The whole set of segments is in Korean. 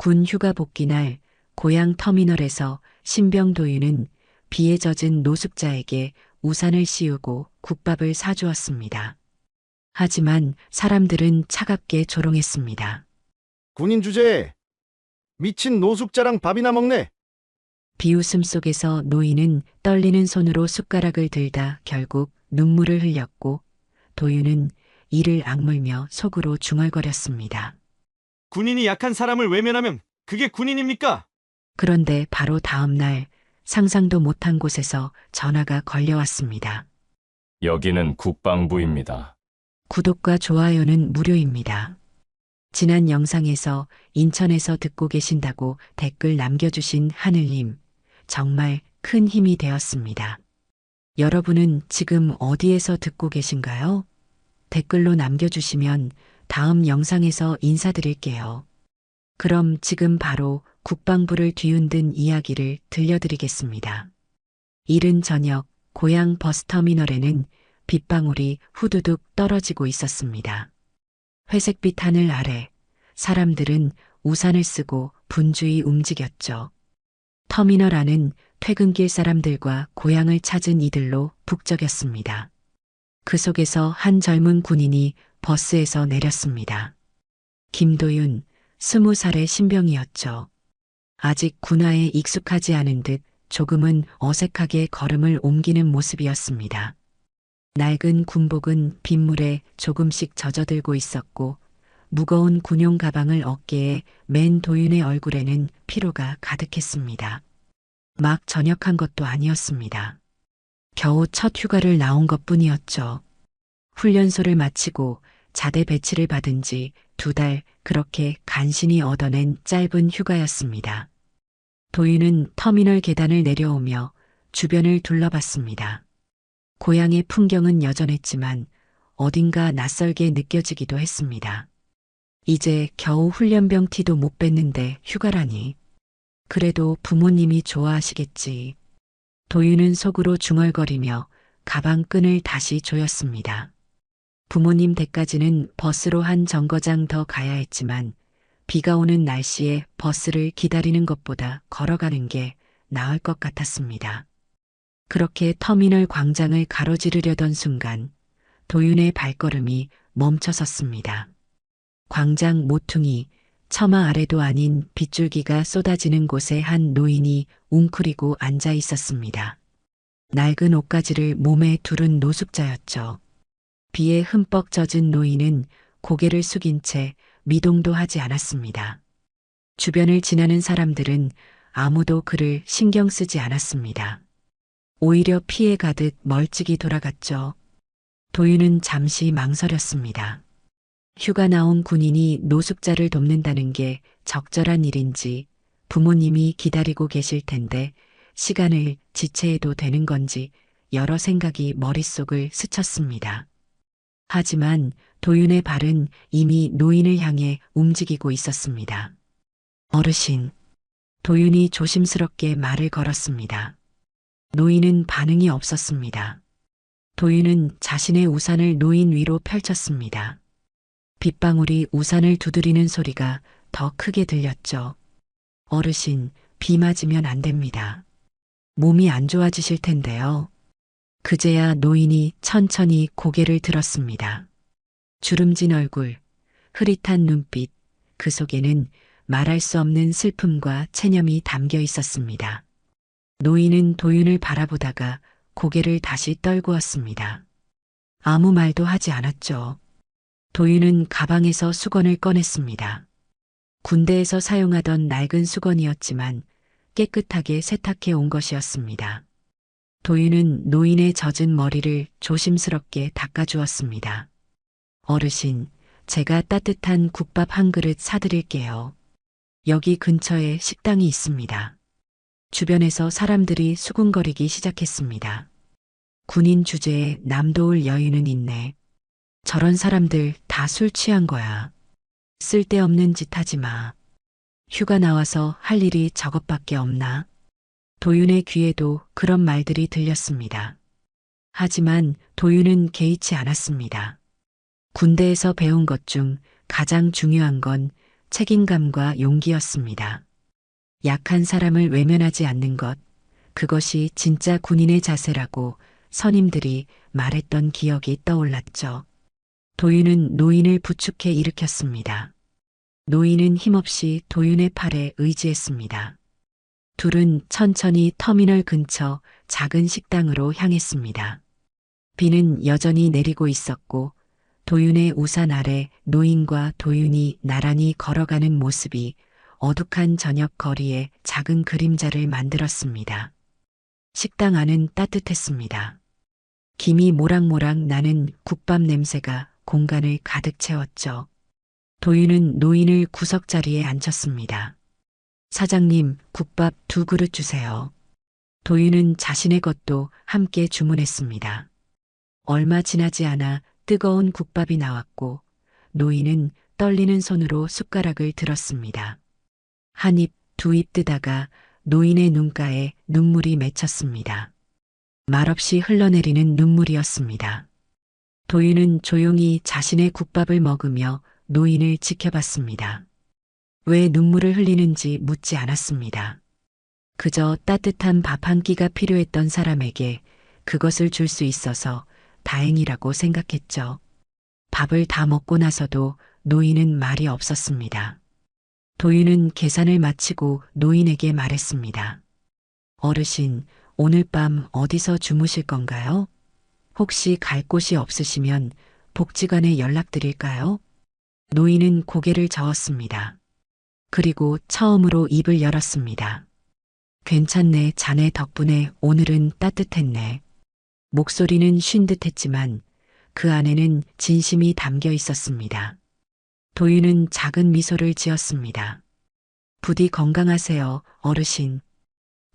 군 휴가 복귀 날 고향 터미널에서 신병 도윤은 비에 젖은 노숙자에게 우산을 씌우고 국밥을 사주었습니다. 하지만 사람들은 차갑게 조롱했습니다. 군인 주제에 미친 노숙자랑 밥이나 먹네. 비웃음 속에서 노인은 떨리는 손으로 숟가락을 들다 결국 눈물을 흘렸고 도윤은 이를 악물며 속으로 중얼거렸습니다. 군인이 약한 사람을 외면하면 그게 군인입니까? 그런데 바로 다음 날 상상도 못한 곳에서 전화가 걸려왔습니다. 여기는 국방부입니다. 구독과 좋아요는 무료입니다. 지난 영상에서 인천에서 듣고 계신다고 댓글 남겨주신 하늘님, 정말 큰 힘이 되었습니다. 여러분은 지금 어디에서 듣고 계신가요? 댓글로 남겨주시면 다음 영상에서 인사드릴게요. 그럼 지금 바로 국방부를 뒤흔든 이야기를 들려드리겠습니다. 이른 저녁 고향 버스터미널에는 빗방울이 후두둑 떨어지고 있었습니다. 회색빛 하늘 아래 사람들은 우산을 쓰고 분주히 움직였죠. 터미널 안은 퇴근길 사람들과 고향을 찾은 이들로 북적였습니다. 그 속에서 한 젊은 군인이 버스에서 내렸습니다. 김도윤, 20살의 신병이었죠. 아직 군화에 익숙하지 않은 듯 조금은 어색하게 걸음을 옮기는 모습이었습니다. 낡은 군복은 빗물에 조금씩 젖어들고 있었고 무거운 군용 가방을 어깨에 맨 도윤의 얼굴에는 피로가 가득했습니다. 막 전역한 것도 아니었습니다. 겨우 첫 휴가를 나온 것뿐이었죠. 훈련소를 마치고 자대 배치를 받은 지 2달 그렇게 간신히 얻어낸 짧은 휴가였습니다. 도윤은 터미널 계단을 내려오며 주변을 둘러봤습니다. 고향의 풍경은 여전했지만 어딘가 낯설게 느껴지기도 했습니다. 이제 겨우 훈련병 티도 못 뺐는데 휴가라니. 그래도 부모님이 좋아하시겠지. 도윤은 속으로 중얼거리며 가방 끈을 다시 조였습니다. 부모님 댁까지는 버스로 한 정거장 더 가야 했지만 비가 오는 날씨에 버스를 기다리는 것보다 걸어가는 게 나을 것 같았습니다. 그렇게 터미널 광장을 가로지르려던 순간 도윤의 발걸음이 멈춰섰습니다. 광장 모퉁이, 처마 아래도 아닌 빗줄기가 쏟아지는 곳에 한 노인이 웅크리고 앉아 있었습니다. 낡은 옷가지를 몸에 두른 노숙자였죠. 비에 흠뻑 젖은 노인은 고개를 숙인 채 미동도 하지 않았습니다. 주변을 지나는 사람들은 아무도 그를 신경 쓰지 않았습니다. 오히려 피해 가듯 멀찍이 돌아갔죠. 도윤은 잠시 망설였습니다. 휴가 나온 군인이 노숙자를 돕는다는 게 적절한 일인지 부모님이 기다리고 계실 텐데 시간을 지체해도 되는 건지 여러 생각이 머릿속을 스쳤습니다. 하지만 도윤의 발은 이미 노인을 향해 움직이고 있었습니다. 어르신, 도윤이 조심스럽게 말을 걸었습니다. 노인은 반응이 없었습니다. 도윤은 자신의 우산을 노인 위로 펼쳤습니다. 빗방울이 우산을 두드리는 소리가 더 크게 들렸죠. 어르신, 비 맞으면 안 됩니다. 몸이 안 좋아지실 텐데요. 그제야 노인이 천천히 고개를 들었습니다. 주름진 얼굴, 흐릿한 눈빛, 그 속에는 말할 수 없는 슬픔과 체념이 담겨 있었습니다. 노인은 도윤을 바라보다가 고개를 다시 떨구었습니다. 아무 말도 하지 않았죠. 도윤은 가방에서 수건을 꺼냈습니다. 군대에서 사용하던 낡은 수건이었지만 깨끗하게 세탁해 온 것이었습니다. 도윤은 노인의 젖은 머리를 조심스럽게 닦아주었습니다. 어르신, 제가 따뜻한 국밥 한 그릇 사드릴게요. 여기 근처에 식당이 있습니다. 주변에서 사람들이 수군거리기 시작했습니다. 군인 주제에 남도울 여유는 있네. 저런 사람들 다 술 취한 거야. 쓸데없는 짓 하지 마. 휴가 나와서 할 일이 저것밖에 없나? 도윤의 귀에도 그런 말들이 들렸습니다. 하지만 도윤은 개의치 않았습니다. 군대에서 배운 것 중 가장 중요한 건 책임감과 용기였습니다. 약한 사람을 외면하지 않는 것, 그것이 진짜 군인의 자세라고 선임들이 말했던 기억이 떠올랐죠. 도윤은 노인을 부축해 일으켰습니다. 노인은 힘없이 도윤의 팔에 의지했습니다. 둘은 천천히 터미널 근처 작은 식당으로 향했습니다. 비는 여전히 내리고 있었고 도윤의 우산 아래 노인과 도윤이 나란히 걸어가는 모습이 어둑한 저녁 거리에 작은 그림자를 만들었습니다. 식당 안은 따뜻했습니다. 김이 모락모락 나는 국밥 냄새가 공간을 가득 채웠죠. 도윤은 노인을 구석자리에 앉혔습니다. 사장님, 국밥 2그릇 주세요. 도윤은 자신의 것도 함께 주문했습니다. 얼마 지나지 않아 뜨거운 국밥이 나왔고 노인은 떨리는 손으로 숟가락을 들었습니다. 한 입, 2입 뜨다가 노인의 눈가에 눈물이 맺혔습니다. 말없이 흘러내리는 눈물이었습니다. 도윤은 조용히 자신의 국밥을 먹으며 노인을 지켜봤습니다. 왜 눈물을 흘리는지 묻지 않았습니다. 그저 따뜻한 밥 한 끼가 필요했던 사람에게 그것을 줄 수 있어서 다행이라고 생각했죠. 밥을 다 먹고 나서도 노인은 말이 없었습니다. 도윤은 계산을 마치고 노인에게 말했습니다. 어르신, 오늘 밤 어디서 주무실 건가요? 혹시 갈 곳이 없으시면 복지관에 연락드릴까요? 노인은 고개를 저었습니다. 그리고 처음으로 입을 열었습니다. 괜찮네, 자네 덕분에 오늘은 따뜻했네. 목소리는 쉰 듯했지만 그 안에는 진심이 담겨 있었습니다. 도윤은 작은 미소를 지었습니다. 부디 건강하세요, 어르신.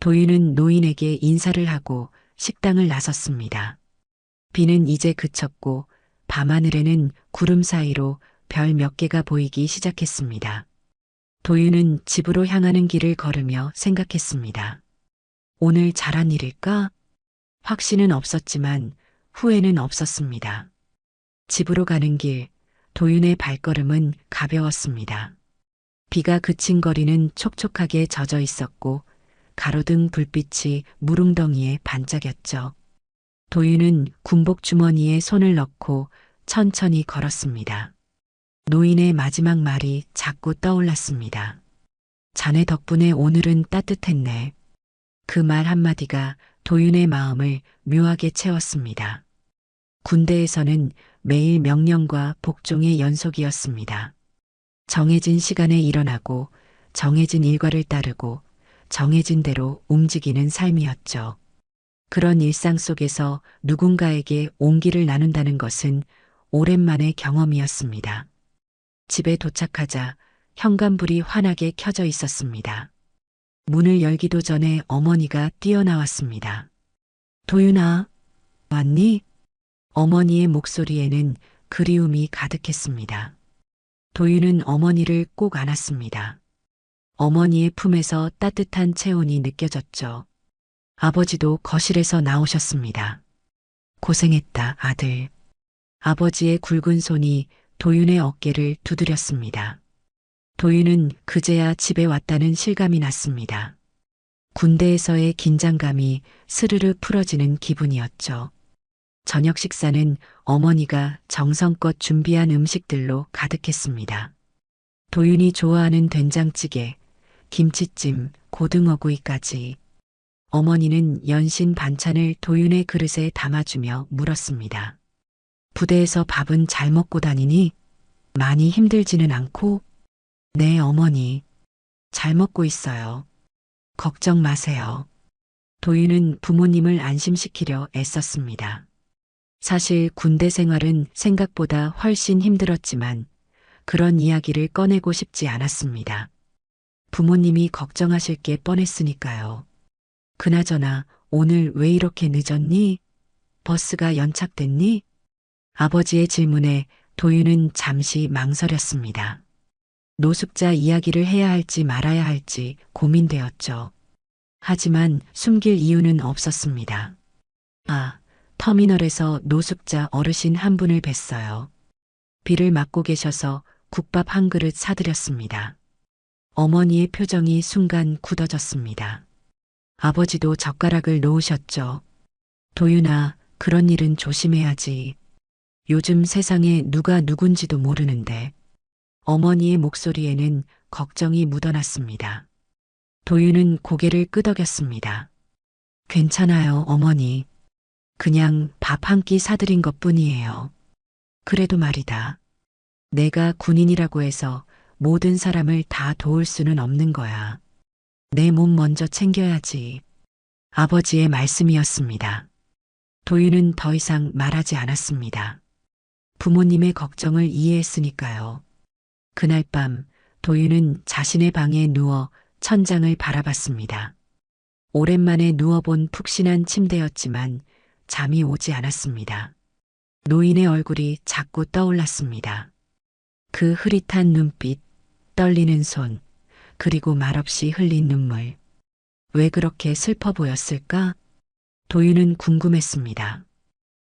도윤은 노인에게 인사를 하고 식당을 나섰습니다. 비는 이제 그쳤고 밤하늘에는 구름 사이로 별 몇 개가 보이기 시작했습니다. 도윤은 집으로 향하는 길을 걸으며 생각했습니다. 오늘 잘한 일일까? 확신은 없었지만 후회는 없었습니다. 집으로 가는 길, 도윤의 발걸음은 가벼웠습니다. 비가 그친 거리는 촉촉하게 젖어 있었고 가로등 불빛이 무릉덩이에 반짝였죠. 도윤은 군복 주머니에 손을 넣고 천천히 걸었습니다. 노인의 마지막 말이 자꾸 떠올랐습니다. 자네 덕분에 오늘은 따뜻했네. 그 말 한마디가 도윤의 마음을 묘하게 채웠습니다. 군대에서는 매일 명령과 복종의 연속이었습니다. 정해진 시간에 일어나고 정해진 일과를 따르고 정해진 대로 움직이는 삶이었죠. 그런 일상 속에서 누군가에게 온기를 나눈다는 것은 오랜만의 경험이었습니다. 집에 도착하자 현관불이 환하게 켜져 있었습니다. 문을 열기도 전에 어머니가 뛰어나왔습니다. 도윤아, 왔니? 어머니의 목소리에는 그리움이 가득했습니다. 도윤은 어머니를 꼭 안았습니다. 어머니의 품에서 따뜻한 체온이 느껴졌죠. 아버지도 거실에서 나오셨습니다. 고생했다, 아들. 아버지의 굵은 손이 도윤의 어깨를 두드렸습니다. 도윤은 그제야 집에 왔다는 실감이 났습니다. 군대에서의 긴장감이 스르르 풀어지는 기분이었죠. 저녁 식사는 어머니가 정성껏 준비한 음식들로 가득했습니다. 도윤이 좋아하는 된장찌개, 김치찜, 고등어구이까지. 어머니는 연신 반찬을 도윤의 그릇에 담아주며 물었습니다. 부대에서 밥은 잘 먹고 다니니? 많이 힘들지는 않고? 네, 어머니. 잘 먹고 있어요. 걱정 마세요. 도윤은 부모님을 안심시키려 애썼습니다. 사실 군대 생활은 생각보다 훨씬 힘들었지만 그런 이야기를 꺼내고 싶지 않았습니다. 부모님이 걱정하실 게 뻔했으니까요. 그나저나 오늘 왜 이렇게 늦었니? 버스가 연착됐니? 아버지의 질문에 도윤은 잠시 망설였습니다. 노숙자 이야기를 해야 할지 말아야 할지 고민되었죠. 하지만 숨길 이유는 없었습니다. 터미널에서 노숙자 어르신 한 분을 뵀어요. 비를 맞고 계셔서 국밥 한 그릇 사드렸습니다. 어머니의 표정이 순간 굳어졌습니다. 아버지도 젓가락을 놓으셨죠. 도윤아, 그런 일은 조심해야지. 요즘 세상에 누가 누군지도 모르는데. 어머니의 목소리에는 걱정이 묻어났습니다. 도윤은 고개를 끄덕였습니다. 괜찮아요, 어머니. 그냥 밥 한 끼 사드린 것 뿐이에요. 그래도 말이다. 내가 군인이라고 해서 모든 사람을 다 도울 수는 없는 거야. 내 몸 먼저 챙겨야지. 아버지의 말씀이었습니다. 도윤은 더 이상 말하지 않았습니다. 부모님의 걱정을 이해했으니까요. 그날 밤 도윤은 자신의 방에 누워 천장을 바라봤습니다. 오랜만에 누워본 푹신한 침대였지만 잠이 오지 않았습니다. 노인의 얼굴이 자꾸 떠올랐습니다. 그 흐릿한 눈빛, 떨리는 손, 그리고 말없이 흘린 눈물. 왜 그렇게 슬퍼 보였을까? 도윤은 궁금했습니다.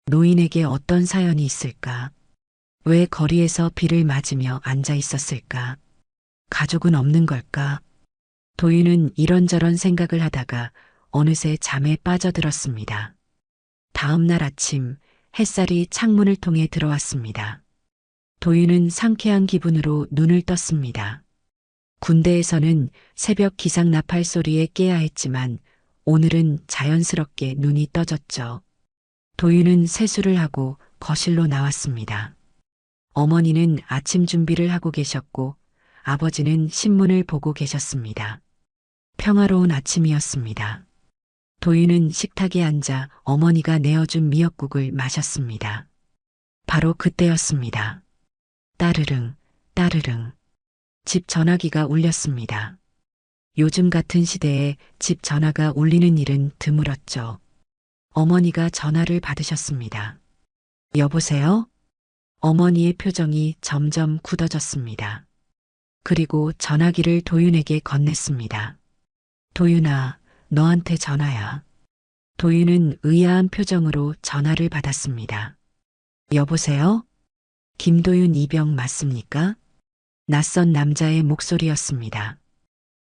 노인에게 어떤 사연이 있을까? 왜 거리에서 비를 맞으며 앉아 있었을까? 가족은 없는 걸까? 도윤은 이런저런 생각을 하다가 어느새 잠에 빠져들었습니다. 다음 날 아침 햇살이 창문을 통해 들어왔습니다. 도윤은 상쾌한 기분으로 눈을 떴습니다. 군대에서는 새벽 기상 나팔 소리에 깨야 했지만 오늘은 자연스럽게 눈이 떠졌죠. 도윤은 세수를 하고 거실로 나왔습니다. 어머니는 아침 준비를 하고 계셨고 아버지는 신문을 보고 계셨습니다. 평화로운 아침이었습니다. 도윤은 식탁에 앉아 어머니가 내어준 미역국을 마셨습니다. 바로 그때였습니다. 따르릉, 따르릉. 집 전화기가 울렸습니다. 요즘 같은 시대에 집 전화가 울리는 일은 드물었죠. 어머니가 전화를 받으셨습니다. 여보세요? 어머니의 표정이 점점 굳어졌습니다. 그리고 전화기를 도윤에게 건넸습니다. 도윤아, 너한테 전화야. 도윤은 의아한 표정으로 전화를 받았습니다. 여보세요? 김도윤 이병 맞습니까? 낯선 남자의 목소리였습니다.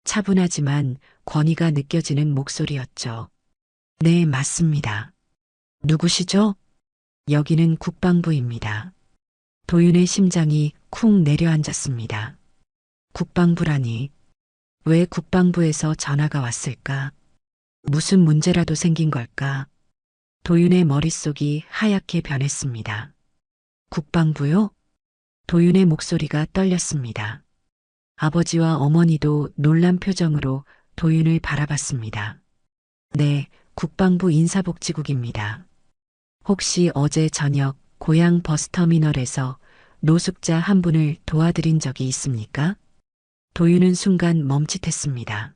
차분하지만 권위가 느껴지는 목소리였죠. 네, 맞습니다. 누구시죠? 여기는 국방부입니다. 도윤의 심장이 쿵 내려앉았습니다. 국방부라니. 왜 국방부에서 전화가 왔을까? 무슨 문제라도 생긴 걸까? 도윤의 머릿속이 하얗게 변했습니다. 국방부요? 도윤의 목소리가 떨렸습니다. 아버지와 어머니도 놀란 표정으로 도윤을 바라봤습니다. 네, 국방부 인사복지국입니다. 혹시 어제 저녁 고향 버스터미널에서 노숙자 한 분을 도와드린 적이 있습니까? 도윤은 순간 멈칫했습니다.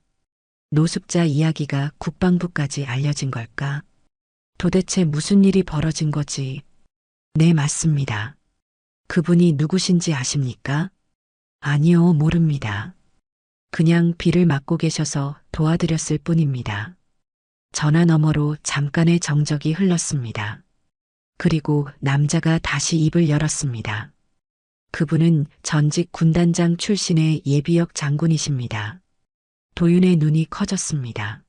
노숙자 이야기가 국방부까지 알려진 걸까? 도대체 무슨 일이 벌어진 거지? 네, 맞습니다. 그분이 누구신지 아십니까? 아니요, 모릅니다. 그냥 비를 맞고 계셔서 도와드렸을 뿐입니다. 전화 너머로 잠깐의 정적이 흘렀습니다. 그리고 남자가 다시 입을 열었습니다. 그분은 전직 군단장 출신의 예비역 장군이십니다. 도윤의 눈이 커졌습니다.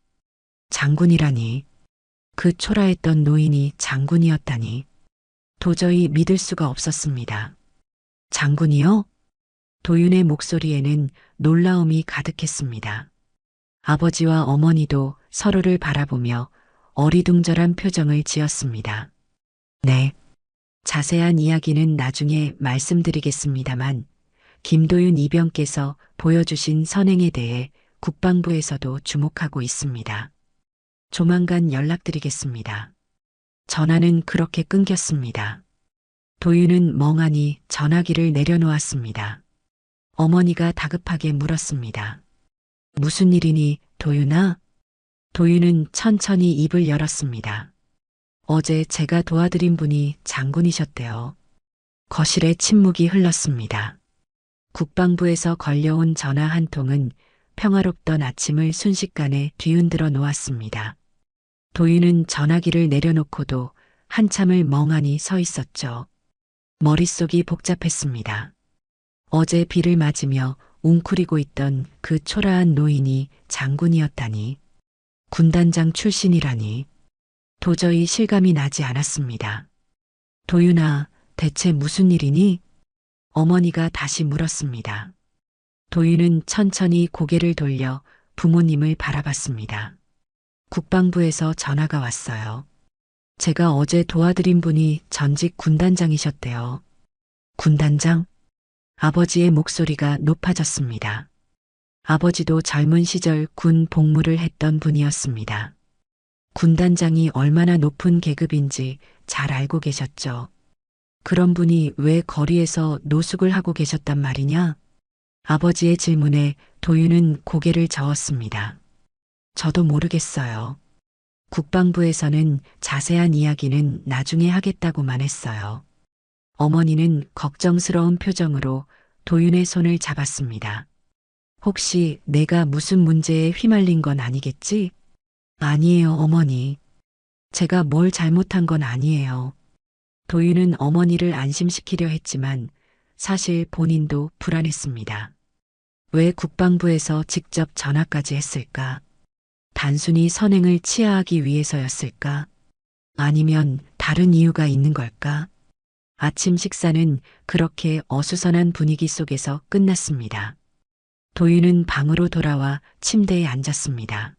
장군이라니. 그 초라했던 노인이 장군이었다니. 도저히 믿을 수가 없었습니다. 장군이요? 도윤의 목소리에는 놀라움이 가득했습니다. 아버지와 어머니도 서로를 바라보며 어리둥절한 표정을 지었습니다. 네. 자세한 이야기는 나중에 말씀드리겠습니다만 김도윤 이병께서 보여주신 선행에 대해 국방부에서도 주목하고 있습니다. 조만간 연락드리겠습니다. 전화는 그렇게 끊겼습니다. 도윤은 멍하니 전화기를 내려놓았습니다. 어머니가 다급하게 물었습니다. 무슨 일이니, 도윤아? 도윤은 천천히 입을 열었습니다. 어제 제가 도와드린 분이 장군이셨대요. 거실에 침묵이 흘렀습니다. 국방부에서 걸려온 전화 한 통은 평화롭던 아침을 순식간에 뒤흔들어 놓았습니다. 도윤은 전화기를 내려놓고도 한참을 멍하니 서 있었죠. 머릿속이 복잡했습니다. 어제 비를 맞으며 웅크리고 있던 그 초라한 노인이 장군이었다니, 군단장 출신이라니, 도저히 실감이 나지 않았습니다. 도윤아, 대체 무슨 일이니? 어머니가 다시 물었습니다. 도윤은 천천히 고개를 돌려 부모님을 바라봤습니다. 국방부에서 전화가 왔어요. 제가 어제 도와드린 분이 전직 군단장이셨대요. 군단장? 아버지의 목소리가 높아졌습니다. 아버지도 젊은 시절 군 복무를 했던 분이었습니다. 군단장이 얼마나 높은 계급인지 잘 알고 계셨죠. 그런 분이 왜 거리에서 노숙을 하고 계셨단 말이냐? 아버지의 질문에 도윤은 고개를 저었습니다. 저도 모르겠어요. 국방부에서는 자세한 이야기는 나중에 하겠다고만 했어요. 어머니는 걱정스러운 표정으로 도윤의 손을 잡았습니다. 혹시 내가 무슨 문제에 휘말린 건 아니겠지? 아니에요, 어머니. 제가 뭘 잘못한 건 아니에요. 도윤은 어머니를 안심시키려 했지만 사실 본인도 불안했습니다. 왜 국방부에서 직접 전화까지 했을까? 단순히 선행을 치하하기 위해서였을까? 아니면 다른 이유가 있는 걸까? 아침 식사는 그렇게 어수선한 분위기 속에서 끝났습니다. 도윤은 방으로 돌아와 침대에 앉았습니다.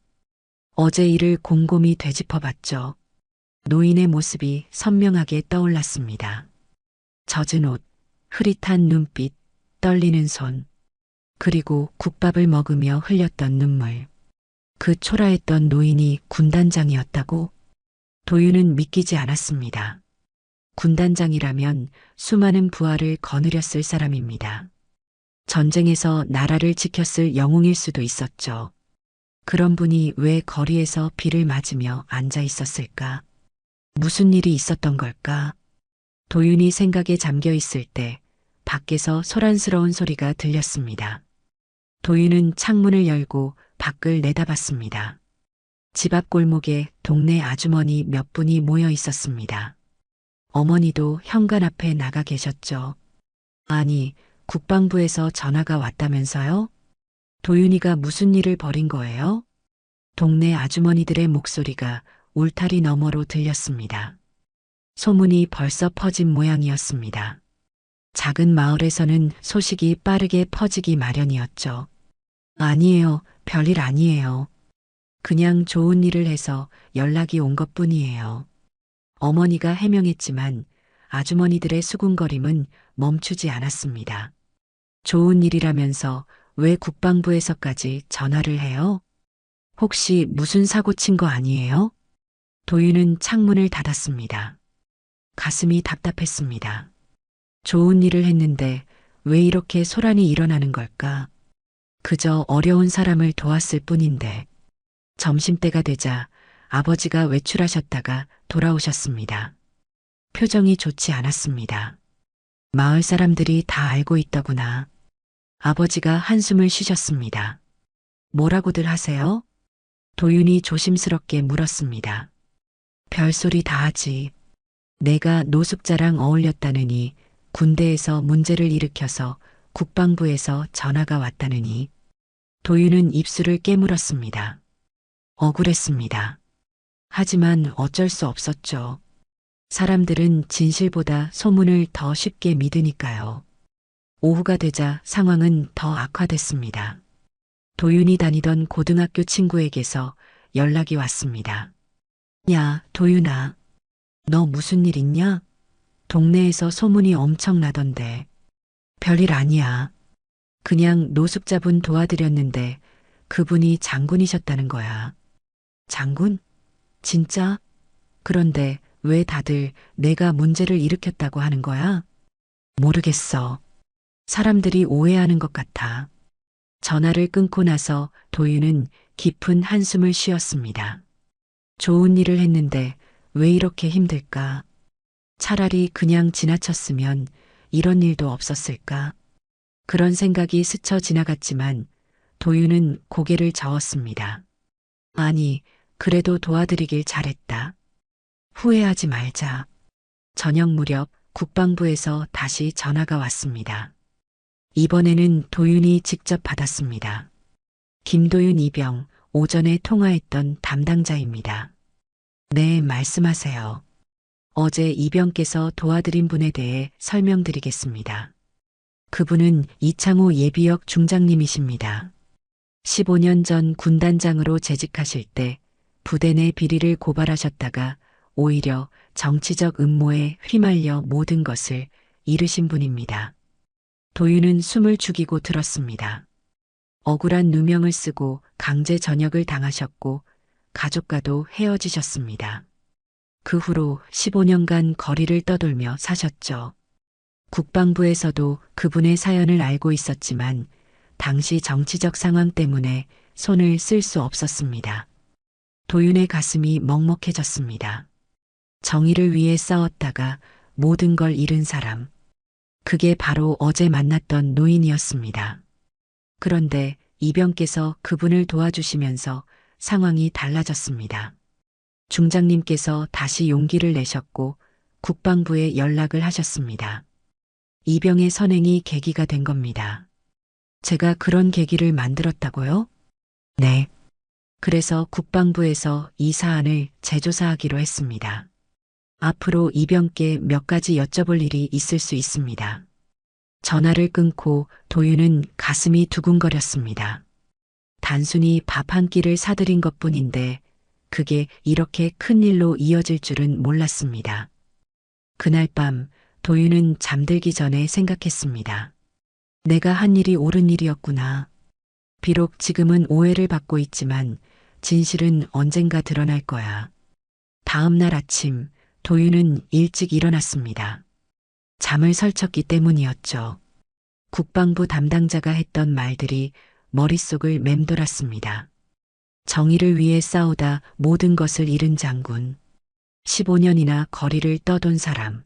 어제 일을 곰곰이 되짚어봤죠. 노인의 모습이 선명하게 떠올랐습니다. 젖은 옷, 흐릿한 눈빛, 떨리는 손, 그리고 국밥을 먹으며 흘렸던 눈물. 그 초라했던 노인이 군단장이었다고? 도윤은 믿기지 않았습니다. 군단장이라면 수많은 부하를 거느렸을 사람입니다. 전쟁에서 나라를 지켰을 영웅일 수도 있었죠. 그런 분이 왜 거리에서 비를 맞으며 앉아 있었을까? 무슨 일이 있었던 걸까? 도윤이 생각에 잠겨 있을 때 밖에서 소란스러운 소리가 들렸습니다. 도윤은 창문을 열고 밖을 내다봤습니다. 집 앞 골목에 동네 아주머니 몇 분이 모여 있었습니다. 어머니도 현관 앞에 나가 계셨죠. 아니, 국방부에서 전화가 왔다면서요? 도윤이가 무슨 일을 벌인 거예요? 동네 아주머니들의 목소리가 울타리 너머로 들렸습니다. 소문이 벌써 퍼진 모양이었습니다. 작은 마을에서는 소식이 빠르게 퍼지기 마련이었죠. 아니에요, 별일 아니에요. 그냥 좋은 일을 해서 연락이 온 것뿐이에요. 어머니가 해명했지만 아주머니들의 수군거림은 멈추지 않았습니다. 좋은 일이라면서 왜 국방부에서까지 전화를 해요? 혹시 무슨 사고 친 거 아니에요? 도윤은 창문을 닫았습니다. 가슴이 답답했습니다. 좋은 일을 했는데 왜 이렇게 소란이 일어나는 걸까? 그저 어려운 사람을 도왔을 뿐인데. 점심때가 되자 아버지가 외출하셨다가 돌아오셨습니다. 표정이 좋지 않았습니다. 마을 사람들이 다 알고 있더구나. 아버지가 한숨을 쉬셨습니다. 뭐라고들 하세요? 도윤이 조심스럽게 물었습니다. 별소리 다 하지. 내가 노숙자랑 어울렸다느니, 군대에서 문제를 일으켜서 국방부에서 전화가 왔다느니. 도윤은 입술을 깨물었습니다. 억울했습니다. 하지만 어쩔 수 없었죠. 사람들은 진실보다 소문을 더 쉽게 믿으니까요. 오후가 되자 상황은 더 악화됐습니다. 도윤이 다니던 고등학교 친구에게서 연락이 왔습니다. 야, 도윤아. 너 무슨 일 있냐? 동네에서 소문이 엄청 나던데. 별일 아니야. 그냥 노숙자분 도와드렸는데 그분이 장군이셨다는 거야. 장군? 진짜? 그런데 왜 다들 내가 문제를 일으켰다고 하는 거야? 모르겠어. 사람들이 오해하는 것 같아. 전화를 끊고 나서 도윤은 깊은 한숨을 쉬었습니다. 좋은 일을 했는데 왜 이렇게 힘들까? 차라리 그냥 지나쳤으면 이런 일도 없었을까? 그런 생각이 스쳐 지나갔지만 도윤은 고개를 저었습니다. 아니, 그래도 도와드리길 잘했다. 후회하지 말자. 저녁 무렵 국방부에서 다시 전화가 왔습니다. 이번에는 도윤이 직접 받았습니다. 김도윤 이병, 오전에 통화했던 담당자입니다. 네, 말씀하세요. 어제 이병께서 도와드린 분에 대해 설명드리겠습니다. 그분은 이창호 예비역 중장님이십니다. 15년 전 군단장으로 재직하실 때 부대 내 비리를 고발하셨다가 오히려 정치적 음모에 휘말려 모든 것을 잃으신 분입니다. 도윤은 숨을 죽이고 들었습니다. 억울한 누명을 쓰고 강제 전역을 당하셨고 가족과도 헤어지셨습니다. 그 후로 15년간 거리를 떠돌며 사셨죠. 국방부에서도 그분의 사연을 알고 있었지만 당시 정치적 상황 때문에 손을 쓸 수 없었습니다. 도윤의 가슴이 먹먹해졌습니다. 정의를 위해 싸웠다가 모든 걸 잃은 사람. 그게 바로 어제 만났던 노인이었습니다. 그런데 이병께서 그분을 도와주시면서 상황이 달라졌습니다. 중장님께서 다시 용기를 내셨고 국방부에 연락을 하셨습니다. 이병의 선행이 계기가 된 겁니다. 제가 그런 계기를 만들었다고요? 네. 그래서 국방부에서 이 사안을 재조사하기로 했습니다. 앞으로 이병께 몇 가지 여쭤볼 일이 있을 수 있습니다. 전화를 끊고 도윤은 가슴이 두근거렸습니다. 단순히 밥 한 끼를 사드린 것뿐인데 그게 이렇게 큰 일로 이어질 줄은 몰랐습니다. 그날 밤 도윤은 잠들기 전에 생각했습니다. 내가 한 일이 옳은 일이었구나. 비록 지금은 오해를 받고 있지만 진실은 언젠가 드러날 거야. 다음 날 아침 도윤은 일찍 일어났습니다. 잠을 설쳤기 때문이었죠. 국방부 담당자가 했던 말들이 머릿속을 맴돌았습니다. 정의를 위해 싸우다 모든 것을 잃은 장군. 15년이나 거리를 떠돈 사람.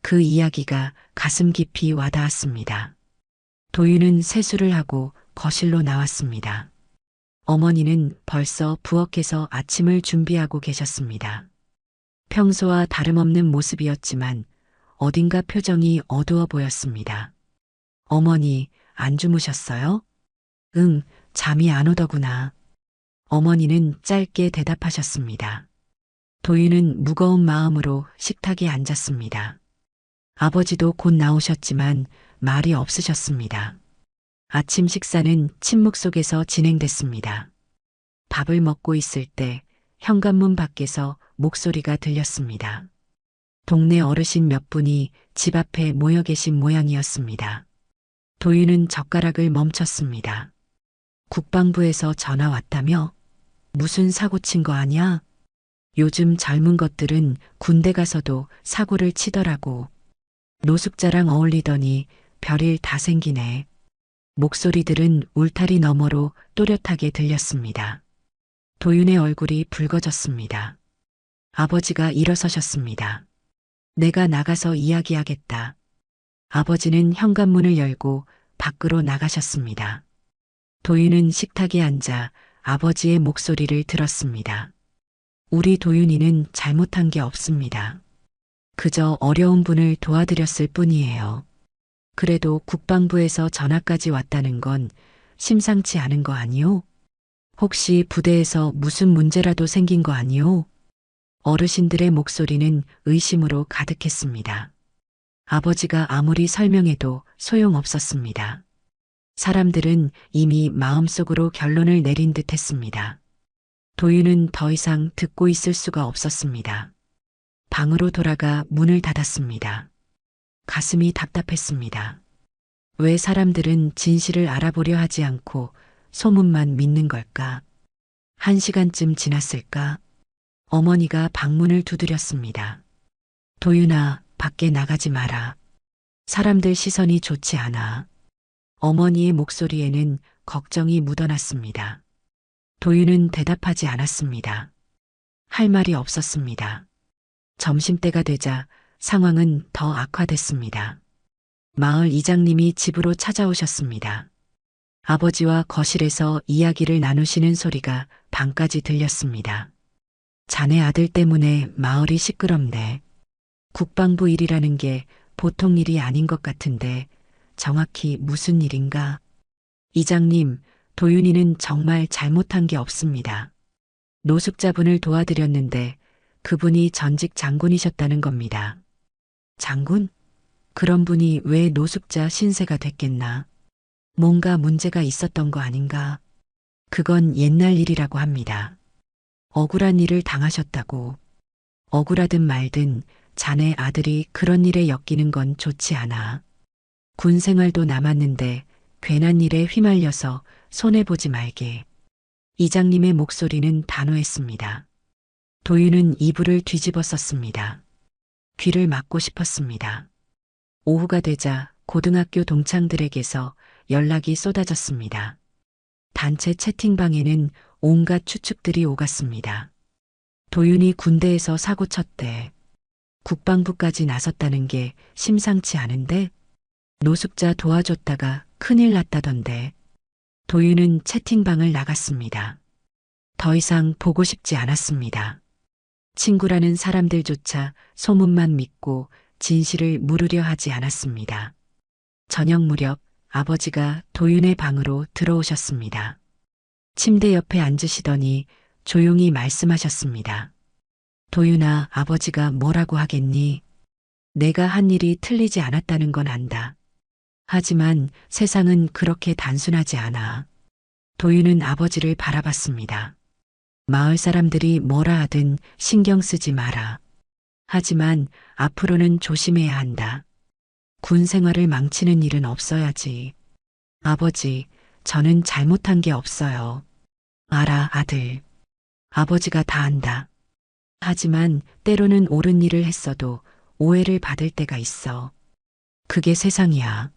그 이야기가 가슴 깊이 와닿았습니다. 도윤은 세수를 하고 거실로 나왔습니다. 어머니는 벌써 부엌에서 아침을 준비하고 계셨습니다. 평소와 다름없는 모습이었지만 어딘가 표정이 어두워 보였습니다. 어머니, 안 주무셨어요? 응, 잠이 안 오더구나. 어머니는 짧게 대답하셨습니다. 도윤은 무거운 마음으로 식탁에 앉았습니다. 아버지도 곧 나오셨지만 말이 없으셨습니다. 아침 식사는 침묵 속에서 진행됐습니다. 밥을 먹고 있을 때 현관문 밖에서 목소리가 들렸습니다. 동네 어르신 몇 분이 집 앞에 모여 계신 모양이었습니다. 도윤은 젓가락을 멈췄습니다. 국방부에서 전화 왔다며? 무슨 사고 친 거 아냐? 요즘 젊은 것들은 군대 가서도 사고를 치더라고. 노숙자랑 어울리더니 별일 다 생기네. 목소리들은 울타리 너머로 또렷하게 들렸습니다. 도윤의 얼굴이 붉어졌습니다. 아버지가 일어서셨습니다. 내가 나가서 이야기하겠다. 아버지는 현관문을 열고 밖으로 나가셨습니다. 도윤은 식탁에 앉아 아버지의 목소리를 들었습니다. 우리 도윤이는 잘못한 게 없습니다. 그저 어려운 분을 도와드렸을 뿐이에요. 그래도 국방부에서 전화까지 왔다는 건 심상치 않은 거 아니오? 혹시 부대에서 무슨 문제라도 생긴 거 아니오? 어르신들의 목소리는 의심으로 가득했습니다. 아버지가 아무리 설명해도 소용없었습니다. 사람들은 이미 마음속으로 결론을 내린 듯 했습니다. 도윤은 더 이상 듣고 있을 수가 없었습니다. 방으로 돌아가 문을 닫았습니다. 가슴이 답답했습니다. 왜 사람들은 진실을 알아보려 하지 않고 소문만 믿는 걸까? 1시간쯤 지났을까? 어머니가 방문을 두드렸습니다. 도윤아, 밖에 나가지 마라. 사람들 시선이 좋지 않아. 어머니의 목소리에는 걱정이 묻어났습니다. 도윤은 대답하지 않았습니다. 할 말이 없었습니다. 점심때가 되자 상황은 더 악화됐습니다. 마을 이장님이 집으로 찾아오셨습니다. 아버지와 거실에서 이야기를 나누시는 소리가 방까지 들렸습니다. 자네 아들 때문에 마을이 시끄럽네. 국방부 일이라는 게 보통 일이 아닌 것 같은데 정확히 무슨 일인가? 이장님, 도윤이는 정말 잘못한 게 없습니다. 노숙자분을 도와드렸는데 그분이 전직 장군이셨다는 겁니다. 장군? 그런 분이 왜 노숙자 신세가 됐겠나? 뭔가 문제가 있었던 거 아닌가? 그건 옛날 일이라고 합니다. 억울한 일을 당하셨다고. 억울하든 말든 자네 아들이 그런 일에 엮이는 건 좋지 않아. 군 생활도 남았는데 괜한 일에 휘말려서 손해보지 말게. 이장님의 목소리는 단호했습니다. 도윤은 이불을 뒤집어 썼습니다. 귀를 막고 싶었습니다. 오후가 되자 고등학교 동창들에게서 연락이 쏟아졌습니다. 단체 채팅방에는 온갖 추측들이 오갔습니다. 도윤이 군대에서 사고 쳤대. 국방부까지 나섰다는 게 심상치 않은데? 노숙자 도와줬다가 큰일 났다던데. 도윤은 채팅방을 나갔습니다. 더 이상 보고 싶지 않았습니다. 친구라는 사람들조차 소문만 믿고 진실을 물으려 하지 않았습니다. 저녁 무렵 아버지가 도윤의 방으로 들어오셨습니다. 침대 옆에 앉으시더니 조용히 말씀하셨습니다. 도윤아, 아버지가 뭐라고 하겠니? 내가 한 일이 틀리지 않았다는 건 안다. 하지만 세상은 그렇게 단순하지 않아. 도윤은 아버지를 바라봤습니다. 마을 사람들이 뭐라 하든 신경 쓰지 마라. 하지만 앞으로는 조심해야 한다. 군 생활을 망치는 일은 없어야지. 아버지, 저는 잘못한 게 없어요. 알아, 아들. 아버지가 다 안다. 하지만 때로는 옳은 일을 했어도 오해를 받을 때가 있어. 그게 세상이야.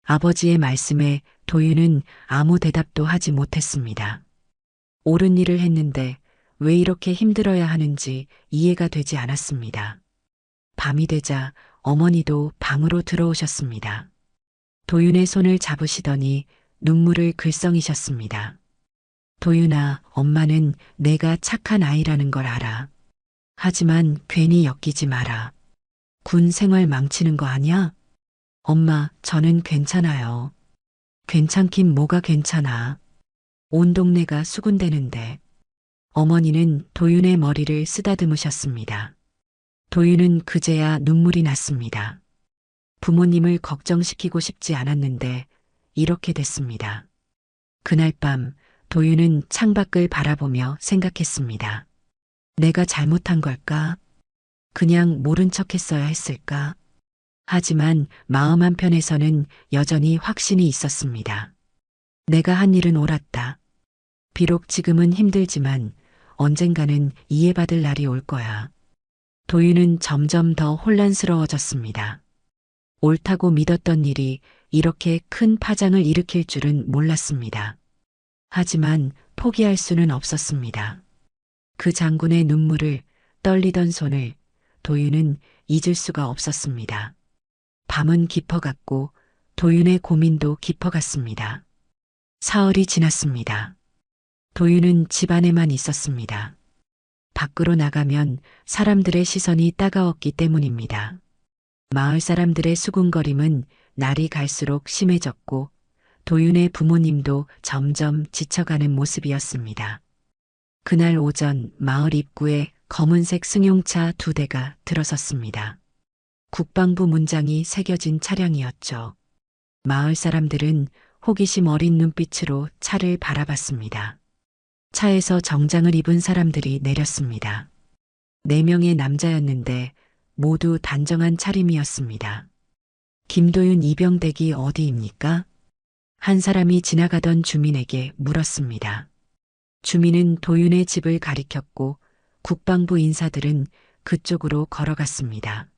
아버지의 말씀에 도윤은 아무 대답도 하지 못했습니다. 옳은 일을 했는데 왜 이렇게 힘들어야 하는지 이해가 되지 않았습니다. 밤이 되자 어머니도 방으로 들어오셨습니다. 도윤의 손을 잡으시더니 눈물을 글썽이셨습니다. 도윤아, 엄마는 내가 착한 아이라는 걸 알아. 하지만 괜히 엮이지 마라. 군 생활 망치는 거 아니야? 엄마, 저는 괜찮아요. 괜찮긴 뭐가 괜찮아. 온 동네가 수군대는데. 어머니는 도윤의 머리를 쓰다듬으셨습니다. 도윤은 그제야 눈물이 났습니다. 부모님을 걱정시키고 싶지 않았는데 이렇게 됐습니다. 그날 밤 도윤은 창밖을 바라보며 생각했습니다. 내가 잘못한 걸까? 그냥 모른 척 했어야 했을까? 하지만 마음 한편에서는 여전히 확신이 있었습니다. 내가 한 일은 옳았다. 비록 지금은 힘들지만 언젠가는 이해받을 날이 올 거야. 도윤은 점점 더 혼란스러워졌습니다. 옳다고 믿었던 일이 이렇게 큰 파장을 일으킬 줄은 몰랐습니다. 하지만 포기할 수는 없었습니다. 그 장군의 눈물을, 떨리던 손을 도윤은 잊을 수가 없었습니다. 밤은 깊어갔고 도윤의 고민도 깊어갔습니다. 사흘이 지났습니다. 도윤은 집 안에만 있었습니다. 밖으로 나가면 사람들의 시선이 따가웠기 때문입니다. 마을 사람들의 수군거림은 날이 갈수록 심해졌고 도윤의 부모님도 점점 지쳐가는 모습이었습니다. 그날 오전 마을 입구에 검은색 승용차 2대가 들어섰습니다. 국방부 문장이 새겨진 차량이었죠. 마을 사람들은 호기심 어린 눈빛으로 차를 바라봤습니다. 차에서 정장을 입은 사람들이 내렸습니다. 4명의 남자였는데 모두 단정한 차림이었습니다. 김도윤 이병댁이 어디입니까? 한 사람이 지나가던 주민에게 물었습니다. 주민은 도윤의 집을 가리켰고 국방부 인사들은 그쪽으로 걸어갔습니다.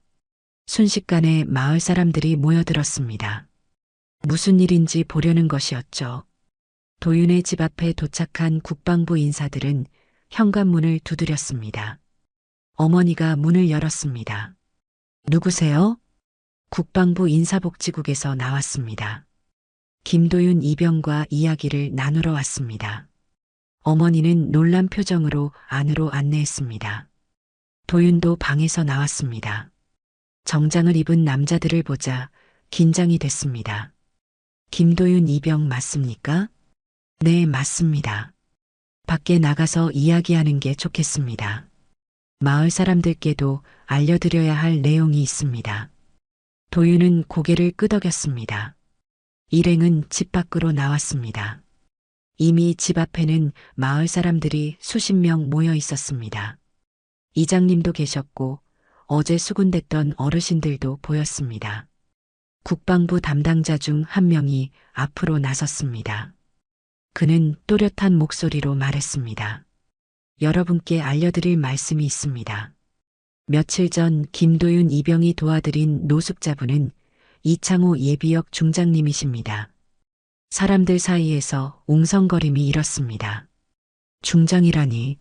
순식간에 마을 사람들이 모여들었습니다. 무슨 일인지 보려는 것이었죠. 도윤의 집 앞에 도착한 국방부 인사들은 현관문을 두드렸습니다. 어머니가 문을 열었습니다. 누구세요? 국방부 인사복지국에서 나왔습니다. 김도윤 이병과 이야기를 나누러 왔습니다. 어머니는 놀란 표정으로 안으로 안내했습니다. 도윤도 방에서 나왔습니다. 정장을 입은 남자들을 보자 긴장이 됐습니다. 김도윤 이병 맞습니까? 네, 맞습니다. 밖에 나가서 이야기하는 게 좋겠습니다. 마을 사람들께도 알려드려야 할 내용이 있습니다. 도윤은 고개를 끄덕였습니다. 일행은 집 밖으로 나왔습니다. 이미 집 앞에는 마을 사람들이 수십 명 모여 있었습니다. 이장님도 계셨고 어제 수군댔던 어르신들도 보였습니다. 국방부 담당자 중 한 명이 앞으로 나섰습니다. 그는 또렷한 목소리로 말했습니다. 여러분께 알려드릴 말씀이 있습니다. 며칠 전 김도윤 이병이 도와드린 노숙자분은 이창호 예비역 중장님이십니다. 사람들 사이에서 웅성거림이 일었습니다. 중장이라니.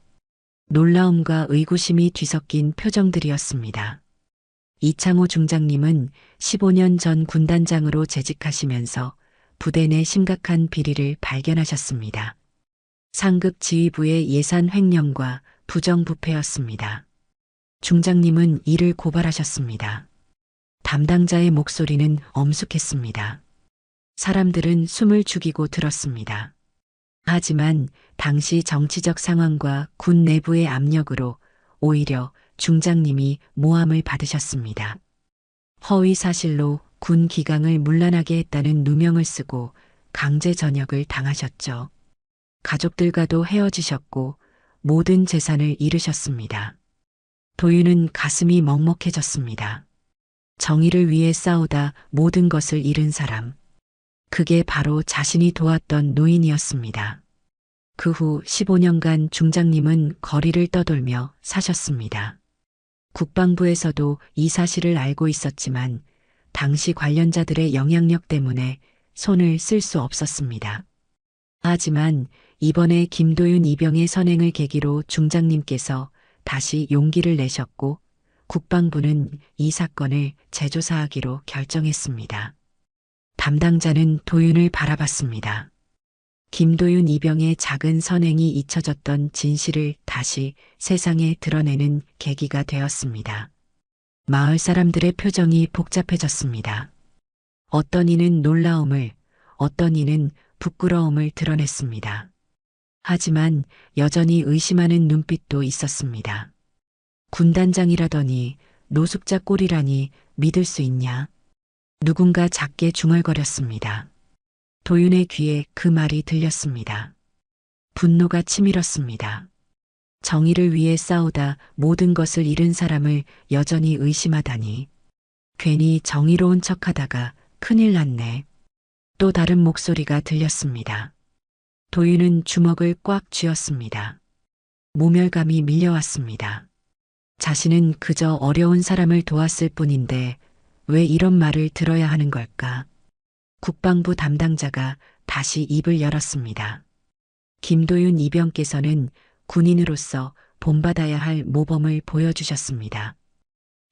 놀라움과 의구심이 뒤섞인 표정들이었습니다. 이창호 중장님은 15년 전 군단장으로 재직하시면서 부대 내 심각한 비리를 발견하셨습니다. 상급 지휘부의 예산 횡령과 부정부패였습니다. 중장님은 이를 고발하셨습니다. 담당자의 목소리는 엄숙했습니다. 사람들은 숨을 죽이고 들었습니다. 하지만 당시 정치적 상황과 군 내부의 압력으로 오히려 중장님이 모함을 받으셨습니다. 허위 사실로 군 기강을 문란하게 했다는 누명을 쓰고 강제 전역을 당하셨죠. 가족들과도 헤어지셨고 모든 재산을 잃으셨습니다. 도윤은 가슴이 먹먹해졌습니다. 정의를 위해 싸우다 모든 것을 잃은 사람. 그게 바로 자신이 도왔던 노인이었습니다. 그 후 15년간 중장님은 거리를 떠돌며 사셨습니다. 국방부에서도 이 사실을 알고 있었지만 당시 관련자들의 영향력 때문에 손을 쓸 수 없었습니다. 하지만 이번에 김도윤 이병의 선행을 계기로 중장님께서 다시 용기를 내셨고 국방부는 이 사건을 재조사하기로 결정했습니다. 담당자는 도윤을 바라봤습니다. 김도윤 이병의 작은 선행이 잊혀졌던 진실을 다시 세상에 드러내는 계기가 되었습니다. 마을 사람들의 표정이 복잡해졌습니다. 어떤 이는 놀라움을, 어떤 이는 부끄러움을 드러냈습니다. 하지만 여전히 의심하는 눈빛도 있었습니다. 군단장이라더니 노숙자 꼴이라니 믿을 수 있냐? 누군가 작게 중얼거렸습니다. 도윤의 귀에 그 말이 들렸습니다. 분노가 치밀었습니다. 정의를 위해 싸우다 모든 것을 잃은 사람을 여전히 의심하다니. 괜히 정의로운 척하다가 큰일 났네. 또 다른 목소리가 들렸습니다. 도윤은 주먹을 꽉 쥐었습니다. 모멸감이 밀려왔습니다. 자신은 그저 어려운 사람을 도왔을 뿐인데 왜 이런 말을 들어야 하는 걸까? 국방부 담당자가 다시 입을 열었습니다. 김도윤 이병께서는 군인으로서 본받아야 할 모범을 보여주셨습니다.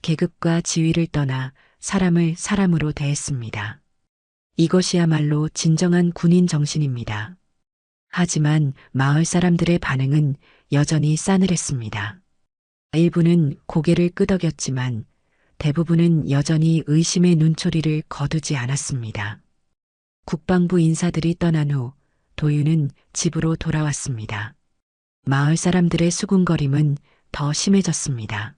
계급과 지위를 떠나 사람을 사람으로 대했습니다. 이것이야말로 진정한 군인 정신입니다. 하지만 마을 사람들의 반응은 여전히 싸늘했습니다. 일부는 고개를 끄덕였지만 대부분은 여전히 의심의 눈초리를 거두지 않았습니다. 국방부 인사들이 떠난 후 도윤은 집으로 돌아왔습니다. 마을 사람들의 수군거림은 더 심해졌습니다.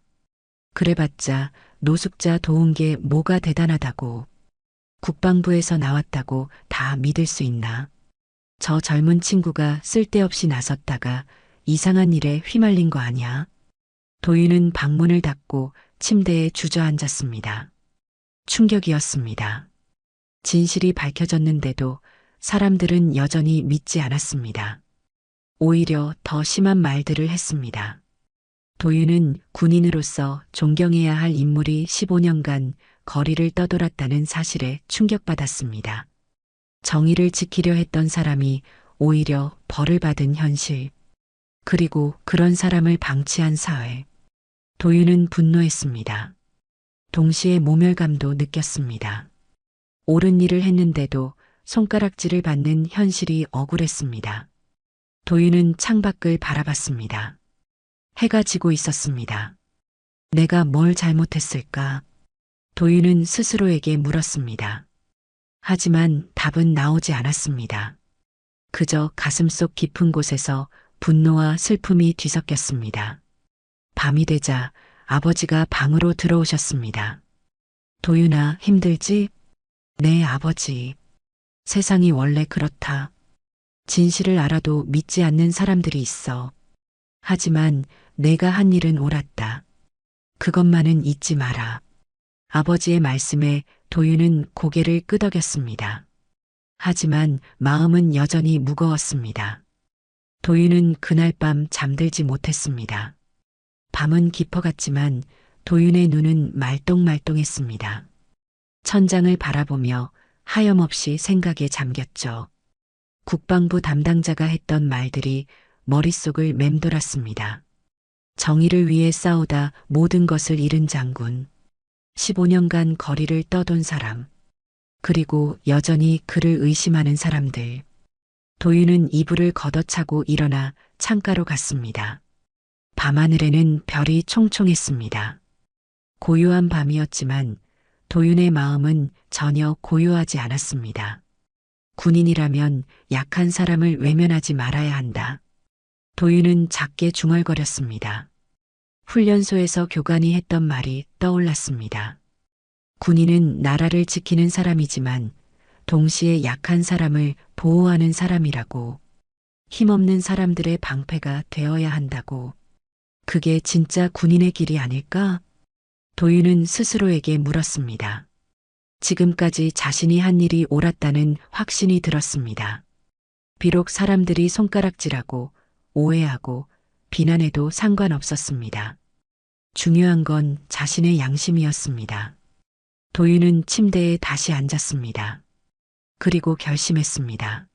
그래봤자 노숙자 도운 게 뭐가 대단하다고. 국방부에서 나왔다고 다 믿을 수 있나. 저 젊은 친구가 쓸데없이 나섰다가 이상한 일에 휘말린 거 아니야? 도윤은 방문을 닫고 침대에 주저앉았습니다. 충격이었습니다. 진실이 밝혀졌는데도 사람들은 여전히 믿지 않았습니다. 오히려 더 심한 말들을 했습니다. 도윤은 군인으로서 존경해야 할 인물이 15년간 거리를 떠돌았다는 사실에 충격받았습니다. 정의를 지키려 했던 사람이 오히려 벌을 받은 현실. 그리고 그런 사람을 방치한 사회. 도윤은 분노했습니다. 동시에 모멸감도 느꼈습니다. 옳은 일을 했는데도 손가락질을 받는 현실이 억울했습니다. 도윤은 창밖을 바라봤습니다. 해가 지고 있었습니다. 내가 뭘 잘못했을까? 도윤은 스스로에게 물었습니다. 하지만 답은 나오지 않았습니다. 그저 가슴속 깊은 곳에서 분노와 슬픔이 뒤섞였습니다. 밤이 되자 아버지가 방으로 들어오셨습니다. 도윤아, 힘들지? 네, 아버지. 세상이 원래 그렇다. 진실을 알아도 믿지 않는 사람들이 있어. 하지만 내가 한 일은 옳았다. 그것만은 잊지 마라. 아버지의 말씀에 도윤은 고개를 끄덕였습니다. 하지만 마음은 여전히 무거웠습니다. 도윤은 그날 밤 잠들지 못했습니다. 밤은 깊어갔지만 도윤의 눈은 말똥말똥했습니다. 천장을 바라보며 하염없이 생각에 잠겼죠. 국방부 담당자가 했던 말들이 머릿속을 맴돌았습니다. 정의를 위해 싸우다 모든 것을 잃은 장군. 15년간 거리를 떠돈 사람. 그리고 여전히 그를 의심하는 사람들. 도윤은 이불을 걷어차고 일어나 창가로 갔습니다. 밤하늘에는 별이 총총했습니다. 고요한 밤이었지만 도윤의 마음은 전혀 고요하지 않았습니다. 군인이라면 약한 사람을 외면하지 말아야 한다. 도윤은 작게 중얼거렸습니다. 훈련소에서 교관이 했던 말이 떠올랐습니다. 군인은 나라를 지키는 사람이지만 동시에 약한 사람을 보호하는 사람이라고. 힘없는 사람들의 방패가 되어야 한다고. 그게 진짜 군인의 길이 아닐까? 도윤은 스스로에게 물었습니다. 지금까지 자신이 한 일이 옳았다는 확신이 들었습니다. 비록 사람들이 손가락질하고 오해하고 비난해도 상관없었습니다. 중요한 건 자신의 양심이었습니다. 도윤은 침대에 다시 앉았습니다. 그리고 결심했습니다.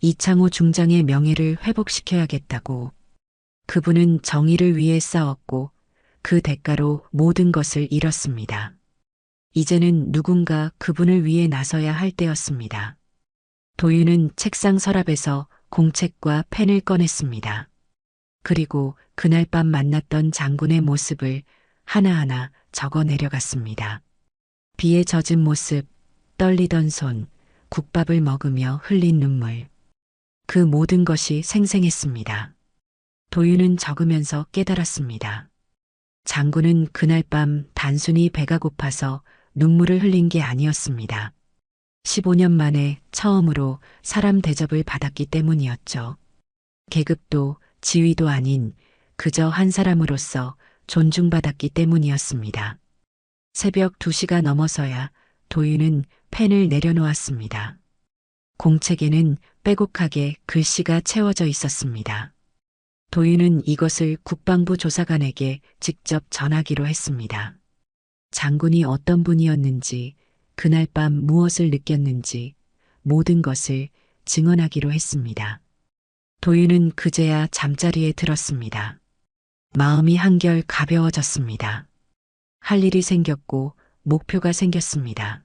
이창호 중장의 명예를 회복시켜야겠다고. 그분은 정의를 위해 싸웠고 그 대가로 모든 것을 잃었습니다. 이제는 누군가 그분을 위해 나서야 할 때였습니다. 도윤은 책상 서랍에서 공책과 펜을 꺼냈습니다. 그리고 그날 밤 만났던 장군의 모습을 하나하나 적어 내려갔습니다. 비에 젖은 모습, 떨리던 손, 국밥을 먹으며 흘린 눈물. 그 모든 것이 생생했습니다. 도윤은 적으면서 깨달았습니다. 장군은 그날 밤 단순히 배가 고파서 눈물을 흘린 게 아니었습니다. 15년 만에 처음으로 사람 대접을 받았기 때문이었죠. 계급도 지위도 아닌 그저 한 사람으로서 존중받았기 때문이었습니다. 새벽 2시가 넘어서야 도윤은 펜을 내려놓았습니다. 공책에는 빼곡하게 글씨가 채워져 있었습니다. 도윤은 이것을 국방부 조사관에게 직접 전하기로 했습니다. 장군이 어떤 분이었는지, 그날 밤 무엇을 느꼈는지 모든 것을 증언하기로 했습니다. 도윤은 그제야 잠자리에 들었습니다. 마음이 한결 가벼워졌습니다. 할 일이 생겼고 목표가 생겼습니다.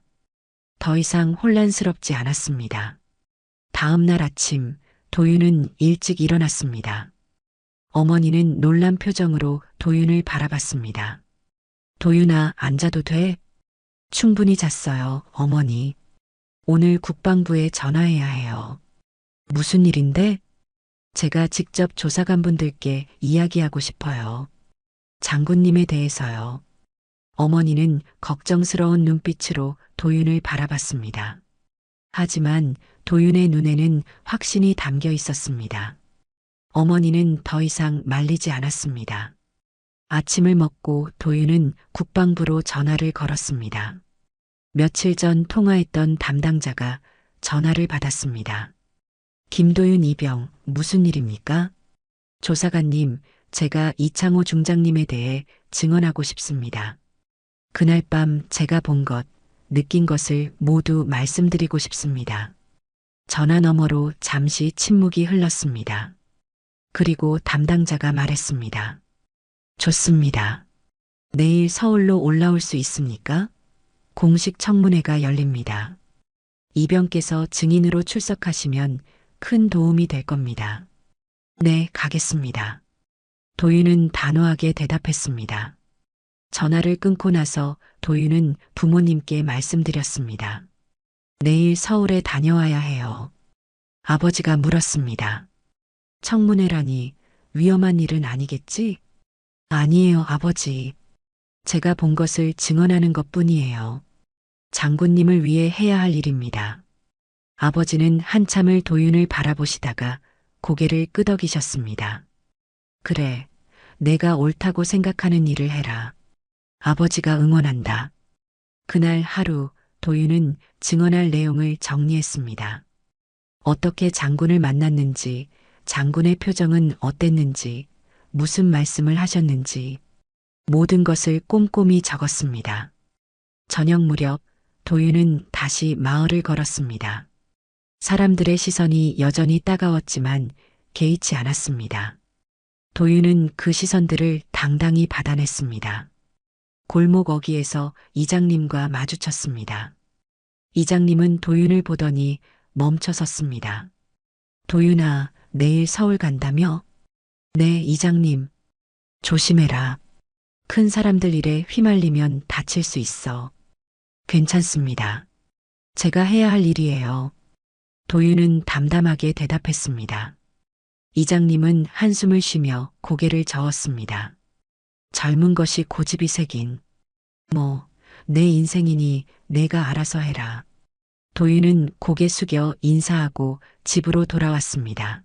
더 이상 혼란스럽지 않았습니다. 다음 날 아침 도윤은 일찍 일어났습니다. 어머니는 놀란 표정으로 도윤을 바라봤습니다. 도윤아, 앉아도 돼? 충분히 잤어요, 어머니. 오늘 국방부에 전화해야 해요. 무슨 일인데? 제가 직접 조사관분들께 이야기하고 싶어요. 장군님에 대해서요. 어머니는 걱정스러운 눈빛으로 도윤을 바라봤습니다. 하지만 도윤의 눈에는 확신이 담겨 있었습니다. 어머니는 더 이상 말리지 않았습니다. 아침을 먹고 도윤은 국방부로 전화를 걸었습니다. 며칠 전 통화했던 담당자가 전화를 받았습니다. 김도윤 이병, 무슨 일입니까? 조사관님, 제가 이창호 중장님에 대해 증언하고 싶습니다. 그날 밤 제가 본 것, 느낀 것을 모두 말씀드리고 싶습니다. 전화 너머로 잠시 침묵이 흘렀습니다. 그리고 담당자가 말했습니다. 좋습니다. 내일 서울로 올라올 수 있습니까? 공식 청문회가 열립니다. 이병께서 증인으로 출석하시면 큰 도움이 될 겁니다. 네, 가겠습니다. 도윤은 단호하게 대답했습니다. 전화를 끊고 나서 도윤은 부모님께 말씀드렸습니다. 내일 서울에 다녀와야 해요. 아버지가 물었습니다. 청문회라니 위험한 일은 아니겠지? 아니에요, 아버지. 제가 본 것을 증언하는 것 뿐이에요. 장군님을 위해 해야 할 일입니다. 아버지는 한참을 도윤을 바라보시다가 고개를 끄덕이셨습니다. 그래, 내가 옳다고 생각하는 일을 해라. 아버지가 응원한다. 그날 하루 도윤은 증언할 내용을 정리했습니다. 어떻게 장군을 만났는지, 장군의 표정은 어땠는지, 무슨 말씀을 하셨는지, 모든 것을 꼼꼼히 적었습니다. 저녁 무렵 도윤은 다시 마을을 걸었습니다. 사람들의 시선이 여전히 따가웠지만 개의치 않았습니다. 도윤은 그 시선들을 당당히 받아냈습니다. 골목 어귀에서 이장님과 마주쳤습니다. 이장님은 도윤을 보더니 멈춰 섰습니다. 도윤아, 내일 서울 간다며? 네, 이장님. 조심해라. 큰 사람들 일에 휘말리면 다칠 수 있어. 괜찮습니다. 제가 해야 할 일이에요. 도윤은 담담하게 대답했습니다. 이장님은 한숨을 쉬며 고개를 저었습니다. 젊은 것이 고집이 새긴. 내 인생이니 내가 알아서 해라. 도윤은 고개 숙여 인사하고 집으로 돌아왔습니다.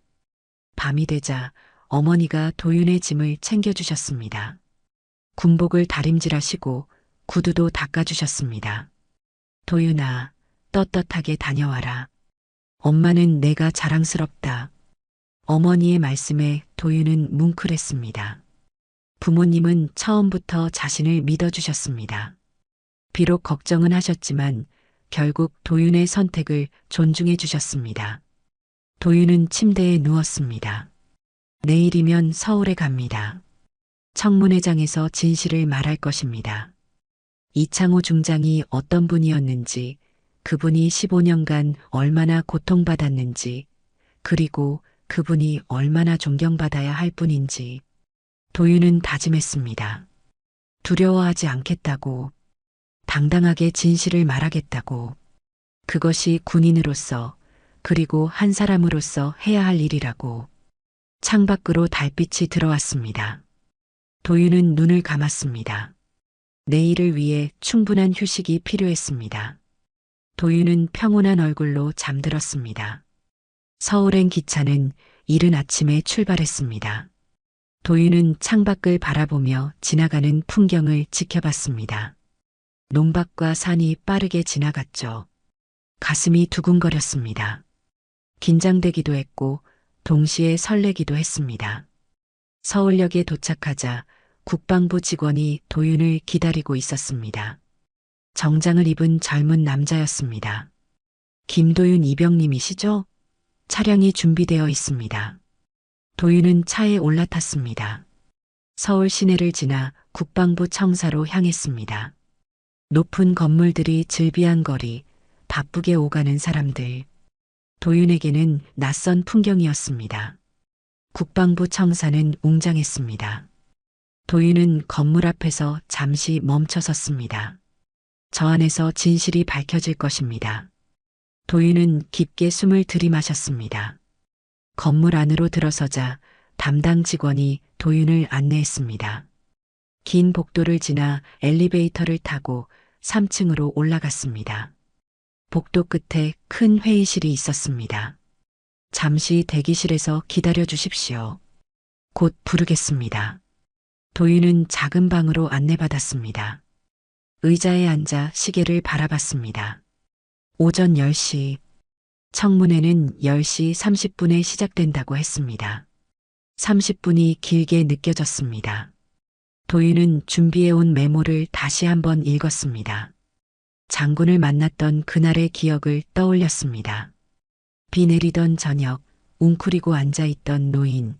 밤이 되자 어머니가 도윤의 짐을 챙겨주셨습니다. 군복을 다림질하시고 구두도 닦아주셨습니다. 도윤아, 떳떳하게 다녀와라. 엄마는 내가 자랑스럽다. 어머니의 말씀에 도윤은 뭉클했습니다. 부모님은 처음부터 자신을 믿어주셨습니다. 비록 걱정은 하셨지만 결국 도윤의 선택을 존중해 주셨습니다. 도윤은 침대에 누웠습니다. 내일이면 서울에 갑니다. 청문회장에서 진실을 말할 것입니다. 이창호 중장이 어떤 분이었는지, 그분이 15년간 얼마나 고통받았는지, 그리고 그분이 얼마나 존경받아야 할 뿐인지 도윤은 다짐했습니다. 두려워하지 않겠다고, 당당하게 진실을 말하겠다고. 그것이 군인으로서 그리고 한 사람으로서 해야 할 일이라고. 창밖으로 달빛이 들어왔습니다. 도윤은 눈을 감았습니다. 내일을 위해 충분한 휴식이 필요했습니다. 도윤은 평온한 얼굴로 잠들었습니다. 서울행 기차는 이른 아침에 출발했습니다. 도윤은 창밖을 바라보며 지나가는 풍경을 지켜봤습니다. 논밭과 산이 빠르게 지나갔죠. 가슴이 두근거렸습니다. 긴장되기도 했고 동시에 설레기도 했습니다. 서울역에 도착하자 국방부 직원이 도윤을 기다리고 있었습니다. 정장을 입은 젊은 남자였습니다. 김도윤 이병님이시죠? 차량이 준비되어 있습니다. 도윤은 차에 올라탔습니다. 서울 시내를 지나 국방부 청사로 향했습니다. 높은 건물들이 즐비한 거리, 바쁘게 오가는 사람들. 도윤에게는 낯선 풍경이었습니다. 국방부 청사는 웅장했습니다. 도윤은 건물 앞에서 잠시 멈춰 섰습니다. 저 안에서 진실이 밝혀질 것입니다. 도윤은 깊게 숨을 들이마셨습니다. 건물 안으로 들어서자 담당 직원이 도윤을 안내했습니다. 긴 복도를 지나 엘리베이터를 타고 3층으로 올라갔습니다. 복도 끝에 큰 회의실이 있었습니다. 잠시 대기실에서 기다려 주십시오. 곧 부르겠습니다. 도윤은 작은 방으로 안내받았습니다. 의자에 앉아 시계를 바라봤습니다. 오전 10시. 청문회는 10시 30분에 시작된다고 했습니다. 30분이 길게 느껴졌습니다. 도윤은 준비해온 메모를 다시 한번 읽었습니다. 장군을 만났던 그날의 기억을 떠올렸습니다. 비 내리던 저녁, 웅크리고 앉아있던 노인,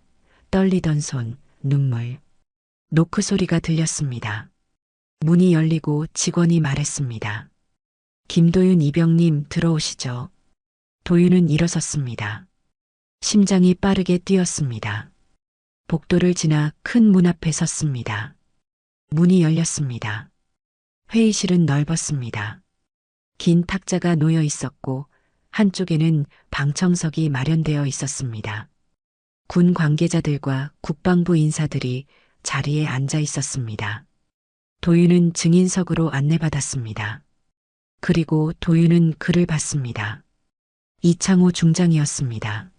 떨리던 손, 눈물. 노크 소리가 들렸습니다. 문이 열리고 직원이 말했습니다. 김도윤 이병님 들어오시죠. 도윤은 일어섰습니다. 심장이 빠르게 뛰었습니다. 복도를 지나 큰 문 앞에 섰습니다. 문이 열렸습니다. 회의실은 넓었습니다. 긴 탁자가 놓여 있었고 한쪽에는 방청석이 마련되어 있었습니다. 군 관계자들과 국방부 인사들이 자리에 앉아 있었습니다. 도윤은 증인석으로 안내받았습니다. 그리고 도윤은 글을 봤습니다. 이창호 중장이었습니다.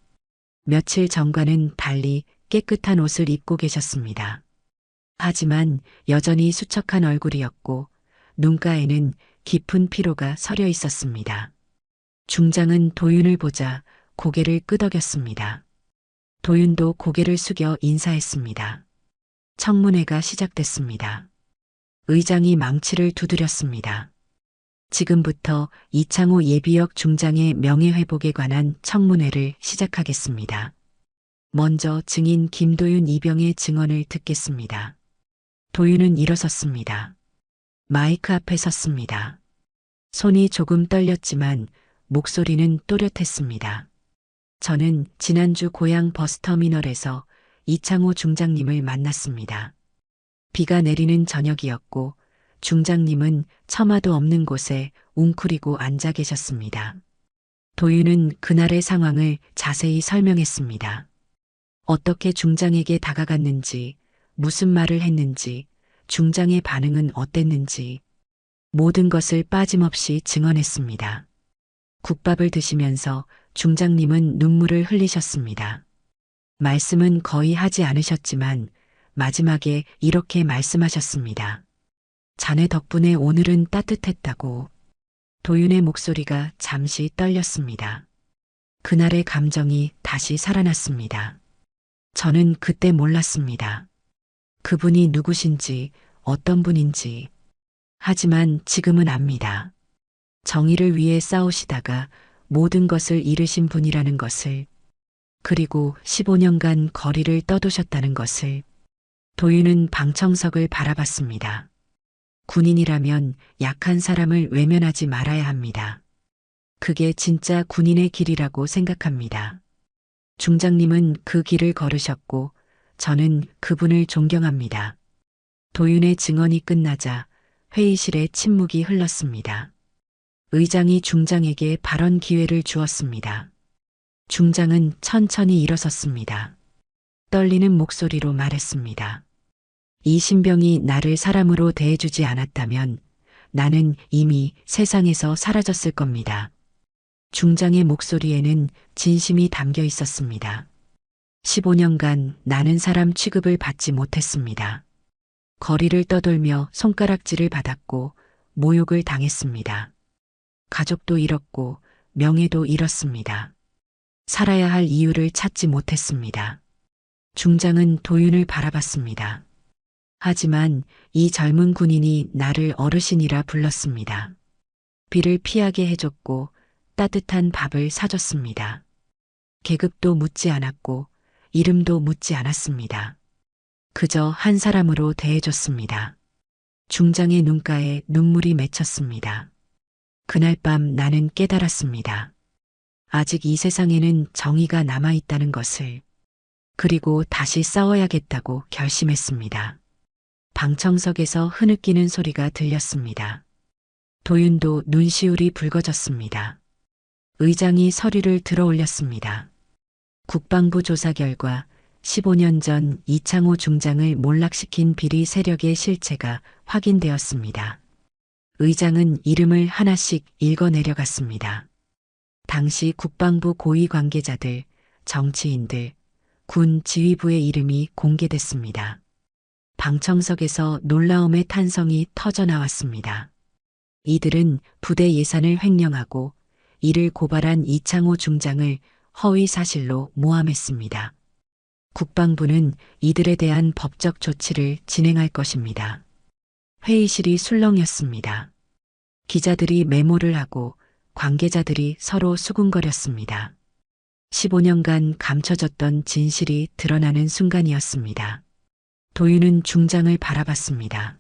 며칠 전과는 달리 깨끗한 옷을 입고 계셨습니다. 하지만 여전히 수척한 얼굴이었고 눈가에는 깊은 피로가 서려 있었습니다. 중장은 도윤을 보자 고개를 끄덕였습니다. 도윤도 고개를 숙여 인사했습니다. 청문회가 시작됐습니다. 의장이 망치를 두드렸습니다. 지금부터 이창호 예비역 중장의 명예회복에 관한 청문회를 시작하겠습니다. 먼저 증인 김도윤 이병의 증언을 듣겠습니다. 도윤은 일어섰습니다. 마이크 앞에 섰습니다. 손이 조금 떨렸지만 목소리는 또렷했습니다. 저는 지난주 고향 버스터미널에서 이창호 중장님을 만났습니다. 비가 내리는 저녁이었고 중장님은 처마도 없는 곳에 웅크리고 앉아 계셨습니다. 도윤은 그날의 상황을 자세히 설명했습니다. 어떻게 중장에게 다가갔는지, 무슨 말을 했는지, 중장의 반응은 어땠는지 모든 것을 빠짐없이 증언했습니다. 국밥을 드시면서 중장님은 눈물을 흘리셨습니다. 말씀은 거의 하지 않으셨지만 마지막에 이렇게 말씀하셨습니다. 자네 덕분에 오늘은 따뜻했다고. 도윤의 목소리가 잠시 떨렸습니다. 그날의 감정이 다시 살아났습니다. 저는 그때 몰랐습니다. 그분이 누구신지, 어떤 분인지. 하지만 지금은 압니다. 정의를 위해 싸우시다가 모든 것을 잃으신 분이라는 것을, 그리고 15년간 거리를 떠도셨다는 것을. 도윤은 방청석을 바라봤습니다. 군인이라면 약한 사람을 외면하지 말아야 합니다. 그게 진짜 군인의 길이라고 생각합니다. 중장님은 그 길을 걸으셨고 저는 그분을 존경합니다. 도윤의 증언이 끝나자 회의실에 침묵이 흘렀습니다. 의장이 중장에게 발언 기회를 주었습니다. 중장은 천천히 일어섰습니다. 떨리는 목소리로 말했습니다. 이 신병이 나를 사람으로 대해주지 않았다면 나는 이미 세상에서 사라졌을 겁니다. 중장의 목소리에는 진심이 담겨 있었습니다. 15년간 나는 사람 취급을 받지 못했습니다. 거리를 떠돌며 손가락질을 받았고 모욕을 당했습니다. 가족도 잃었고 명예도 잃었습니다. 살아야 할 이유를 찾지 못했습니다. 중장은 도윤을 바라봤습니다. 하지만 이 젊은 군인이 나를 어르신이라 불렀습니다. 비를 피하게 해줬고 따뜻한 밥을 사줬습니다. 계급도 묻지 않았고 이름도 묻지 않았습니다. 그저 한 사람으로 대해줬습니다. 중장의 눈가에 눈물이 맺혔습니다. 그날 밤 나는 깨달았습니다. 아직 이 세상에는 정의가 남아있다는 것을. 그리고 다시 싸워야겠다고 결심했습니다. 방청석에서 흐느끼는 소리가 들렸습니다. 도윤도 눈시울이 붉어졌습니다. 의장이 서류를 들어 올렸습니다. 국방부 조사 결과 15년 전 이창호 중장을 몰락시킨 비리 세력의 실체가 확인되었습니다. 의장은 이름을 하나씩 읽어 내려갔습니다. 당시 국방부 고위 관계자들, 정치인들, 군 지휘부의 이름이 공개됐습니다. 방청석에서 놀라움의 탄성이 터져 나왔습니다. 이들은 부대 예산을 횡령하고 이를 고발한 이창호 중장을 허위 사실로 모함했습니다. 국방부는 이들에 대한 법적 조치를 진행할 것입니다. 회의실이 술렁였습니다. 기자들이 메모를 하고 관계자들이 서로 수군거렸습니다. 15년간 감춰졌던 진실이 드러나는 순간이었습니다. 도윤은 중장을 바라봤습니다.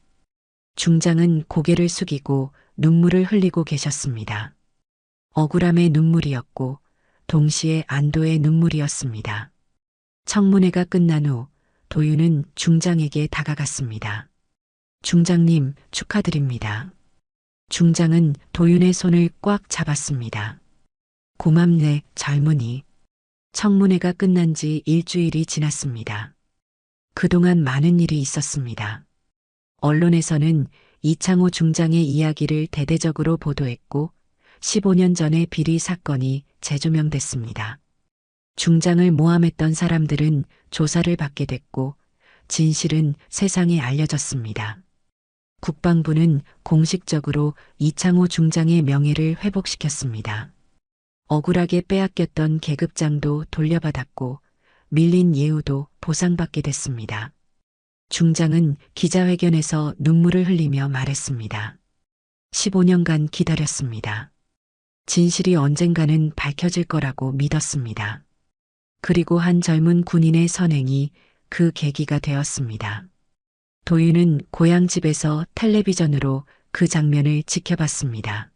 중장은 고개를 숙이고 눈물을 흘리고 계셨습니다. 억울함의 눈물이었고 동시에 안도의 눈물이었습니다. 청문회가 끝난 후 도윤은 중장에게 다가갔습니다. 중장님, 축하드립니다. 중장은 도윤의 손을 꽉 잡았습니다. 고맙네, 젊은이. 청문회가 끝난 지 일주일이 지났습니다. 그동안 많은 일이 있었습니다. 언론에서는 이창호 중장의 이야기를 대대적으로 보도했고 15년 전의 비리 사건이 재조명됐습니다. 중장을 모함했던 사람들은 조사를 받게 됐고 진실은 세상에 알려졌습니다. 국방부는 공식적으로 이창호 중장의 명예를 회복시켰습니다. 억울하게 빼앗겼던 계급장도 돌려받았고 밀린 예우도 보상받게 됐습니다. 중장은 기자회견에서 눈물을 흘리며 말했습니다. 15년간 기다렸습니다. 진실이 언젠가는 밝혀질 거라고 믿었습니다. 그리고 한 젊은 군인의 선행이 그 계기가 되었습니다. 도윤은 고향집에서 텔레비전으로 그 장면을 지켜봤습니다.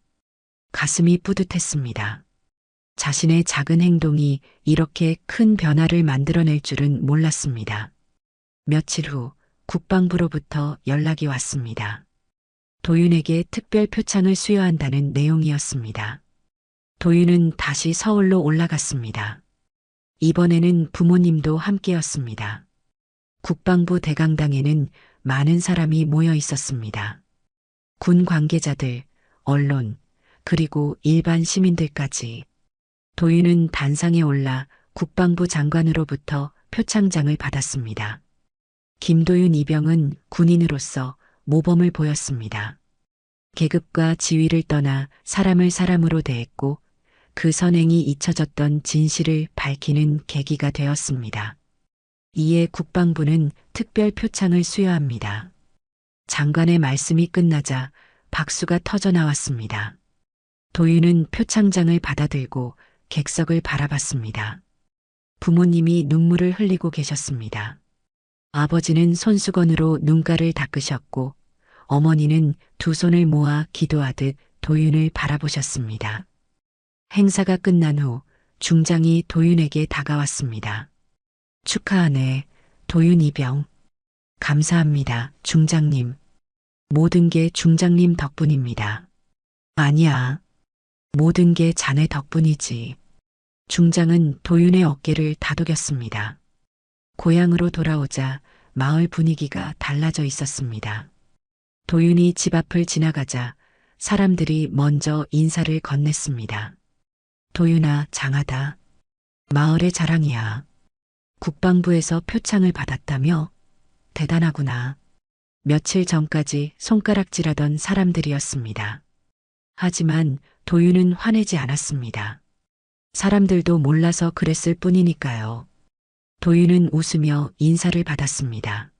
가슴이 뿌듯했습니다. 자신의 작은 행동이 이렇게 큰 변화를 만들어낼 줄은 몰랐습니다. 며칠 후 국방부로부터 연락이 왔습니다. 도윤에게 특별 표창을 수여한다는 내용이었습니다. 도윤은 다시 서울로 올라갔습니다. 이번에는 부모님도 함께였습니다. 국방부 대강당에는 많은 사람이 모여 있었습니다. 군 관계자들, 언론, 그리고 일반 시민들까지. 도윤은 단상에 올라 국방부 장관으로부터 표창장을 받았습니다. 김도윤 이병은 군인으로서 모범을 보였습니다. 계급과 지위를 떠나 사람을 사람으로 대했고 그 선행이 잊혀졌던 진실을 밝히는 계기가 되었습니다. 이에 국방부는 특별 표창을 수여합니다. 장관의 말씀이 끝나자 박수가 터져 나왔습니다. 도윤은 표창장을 받아들고 객석을 바라봤습니다. 부모님이 눈물을 흘리고 계셨습니다. 아버지는 손수건으로 눈가를 닦으셨고 어머니는 두 손을 모아 기도하듯 도윤을 바라보셨습니다. 행사가 끝난 후 중장이 도윤에게 다가왔습니다. 축하하네, 도윤 이병. 감사합니다, 중장님. 모든 게 중장님 덕분입니다. 아니야. 모든 게 자네 덕분이지. 중장은 도윤의 어깨를 다독였습니다. 고향으로 돌아오자 마을 분위기가 달라져 있었습니다. 도윤이 집 앞을 지나가자 사람들이 먼저 인사를 건넸습니다. 도윤아, 장하다. 마을의 자랑이야. 국방부에서 표창을 받았다며? 대단하구나. 며칠 전까지 손가락질하던 사람들이었습니다. 하지만 도윤은 화내지 않았습니다. 사람들도 몰라서 그랬을 뿐이니까요. 도윤은 웃으며 인사를 받았습니다.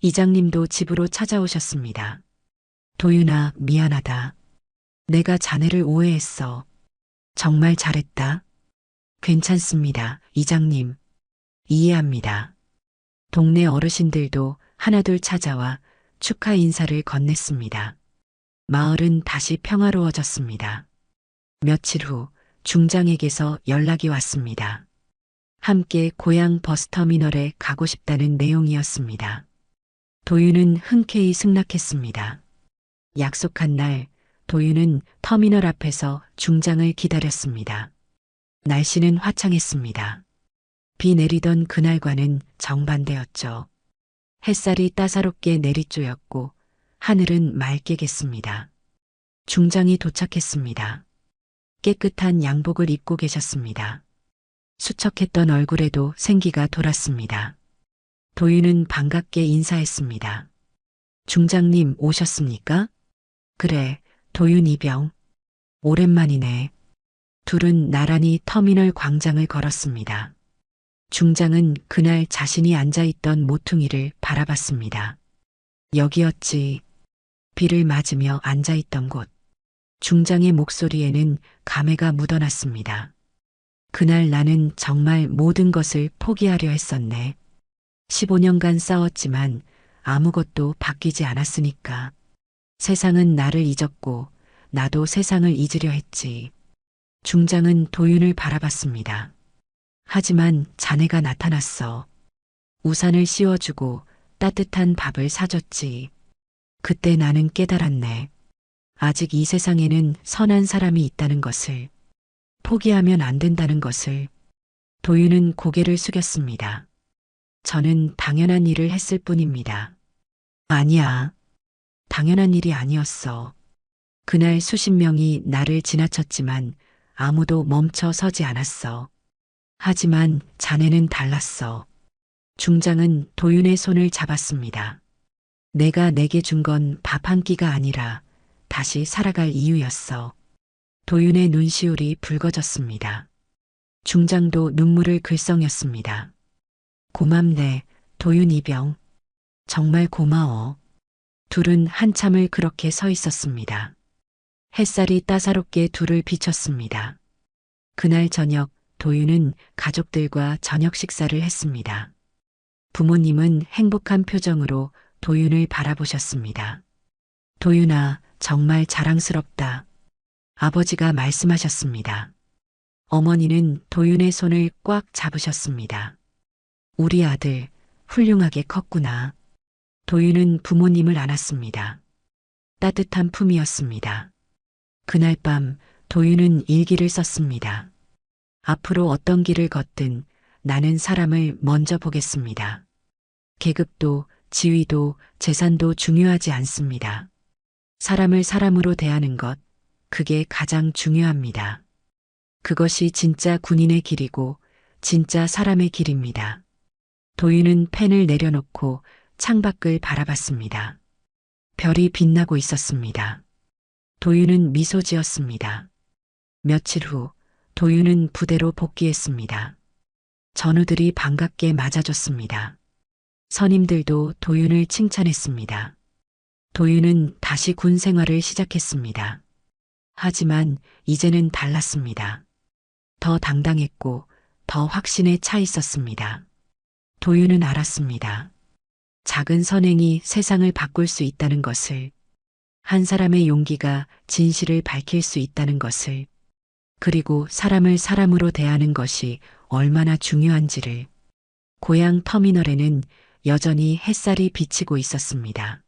이장님도 집으로 찾아오셨습니다. 도윤아, 미안하다. 내가 자네를 오해했어. 정말 잘했다. 괜찮습니다, 이장님. 이해합니다. 동네 어르신들도 하나둘 찾아와 축하 인사를 건넸습니다. 마을은 다시 평화로워졌습니다. 며칠 후 중장에게서 연락이 왔습니다. 함께 고향 버스터미널에 가고 싶다는 내용이었습니다. 도윤은 흔쾌히 승낙했습니다. 약속한 날 도윤은 터미널 앞에서 중장을 기다렸습니다. 날씨는 화창했습니다. 비 내리던 그날과는 정반대였죠. 햇살이 따사롭게 내리쬐었고 하늘은 맑게 겠습니다. 중장이 도착했습니다. 깨끗한 양복을 입고 계셨습니다. 수척했던 얼굴에도 생기가 돌았습니다. 도윤은 반갑게 인사했습니다. 중장님 오셨습니까? 그래, 도윤 이병. 오랜만이네. 둘은 나란히 터미널 광장을 걸었습니다. 중장은 그날 자신이 앉아있던 모퉁이를 바라봤습니다. 여기였지. 비를 맞으며 앉아있던 곳. 중장의 목소리에는 감회가 묻어났습니다. 그날 나는 정말 모든 것을 포기하려 했었네. 15년간 싸웠지만 아무것도 바뀌지 않았으니까. 세상은 나를 잊었고 나도 세상을 잊으려 했지. 중장은 도윤을 바라봤습니다. 하지만 자네가 나타났어. 우산을 씌워주고 따뜻한 밥을 사줬지. 그때 나는 깨달았네. 아직 이 세상에는 선한 사람이 있다는 것을, 포기하면 안 된다는 것을. 도윤은 고개를 숙였습니다. 저는 당연한 일을 했을 뿐입니다. 아니야. 당연한 일이 아니었어. 그날 수십 명이 나를 지나쳤지만 아무도 멈춰 서지 않았어. 하지만 자네는 달랐어. 중장은 도윤의 손을 잡았습니다. 내가 내게 준 건 밥 한 끼가 아니라 다시 살아갈 이유였어. 도윤의 눈시울이 붉어졌습니다. 중장도 눈물을 글썽였습니다. 고맙네, 도윤 이병. 정말 고마워. 둘은 한참을 그렇게 서 있었습니다. 햇살이 따사롭게 둘을 비췄습니다. 그날 저녁 도윤은 가족들과 저녁 식사를 했습니다. 부모님은 행복한 표정으로 도윤을 바라보셨습니다. 도윤아, 정말 자랑스럽다. 아버지가 말씀하셨습니다. 어머니는 도윤의 손을 꽉 잡으셨습니다. 우리 아들, 훌륭하게 컸구나. 도윤은 부모님을 안았습니다. 따뜻한 품이었습니다. 그날 밤 도윤은 일기를 썼습니다. 앞으로 어떤 길을 걷든 나는 사람을 먼저 보겠습니다. 계급도, 지위도, 재산도 중요하지 않습니다. 사람을 사람으로 대하는 것, 그게 가장 중요합니다. 그것이 진짜 군인의 길이고 진짜 사람의 길입니다. 도윤은 펜을 내려놓고 창밖을 바라봤습니다. 별이 빛나고 있었습니다. 도윤은 미소 지었습니다. 며칠 후 도윤은 부대로 복귀했습니다. 전우들이 반갑게 맞아줬습니다. 선임들도 도윤을 칭찬했습니다. 도윤은 다시 군 생활을 시작했습니다. 하지만 이제는 달랐습니다. 더 당당했고 더 확신에 차 있었습니다. 도윤은 알았습니다. 작은 선행이 세상을 바꿀 수 있다는 것을, 한 사람의 용기가 진실을 밝힐 수 있다는 것을, 그리고 사람을 사람으로 대하는 것이 얼마나 중요한지를. 고향 터미널에는 여전히 햇살이 비치고 있었습니다.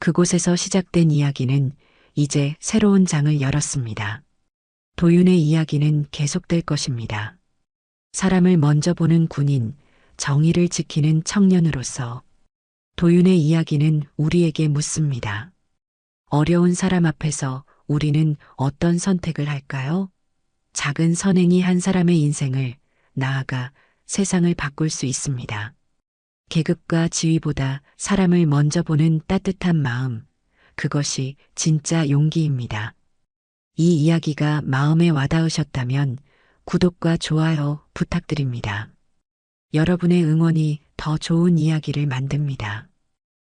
그곳에서 시작된 이야기는 이제 새로운 장을 열었습니다. 도윤의 이야기는 계속될 것입니다. 사람을 먼저 보는 군인, 정의를 지키는 청년으로서 도윤의 이야기는 우리에게 묻습니다. 어려운 사람 앞에서 우리는 어떤 선택을 할까요? 작은 선행이 한 사람의 인생을, 나아가 세상을 바꿀 수 있습니다. 계급과 지위보다 사람을 먼저 보는 따뜻한 마음, 그것이 진짜 용기입니다. 이 이야기가 마음에 와닿으셨다면 구독과 좋아요 부탁드립니다. 여러분의 응원이 더 좋은 이야기를 만듭니다.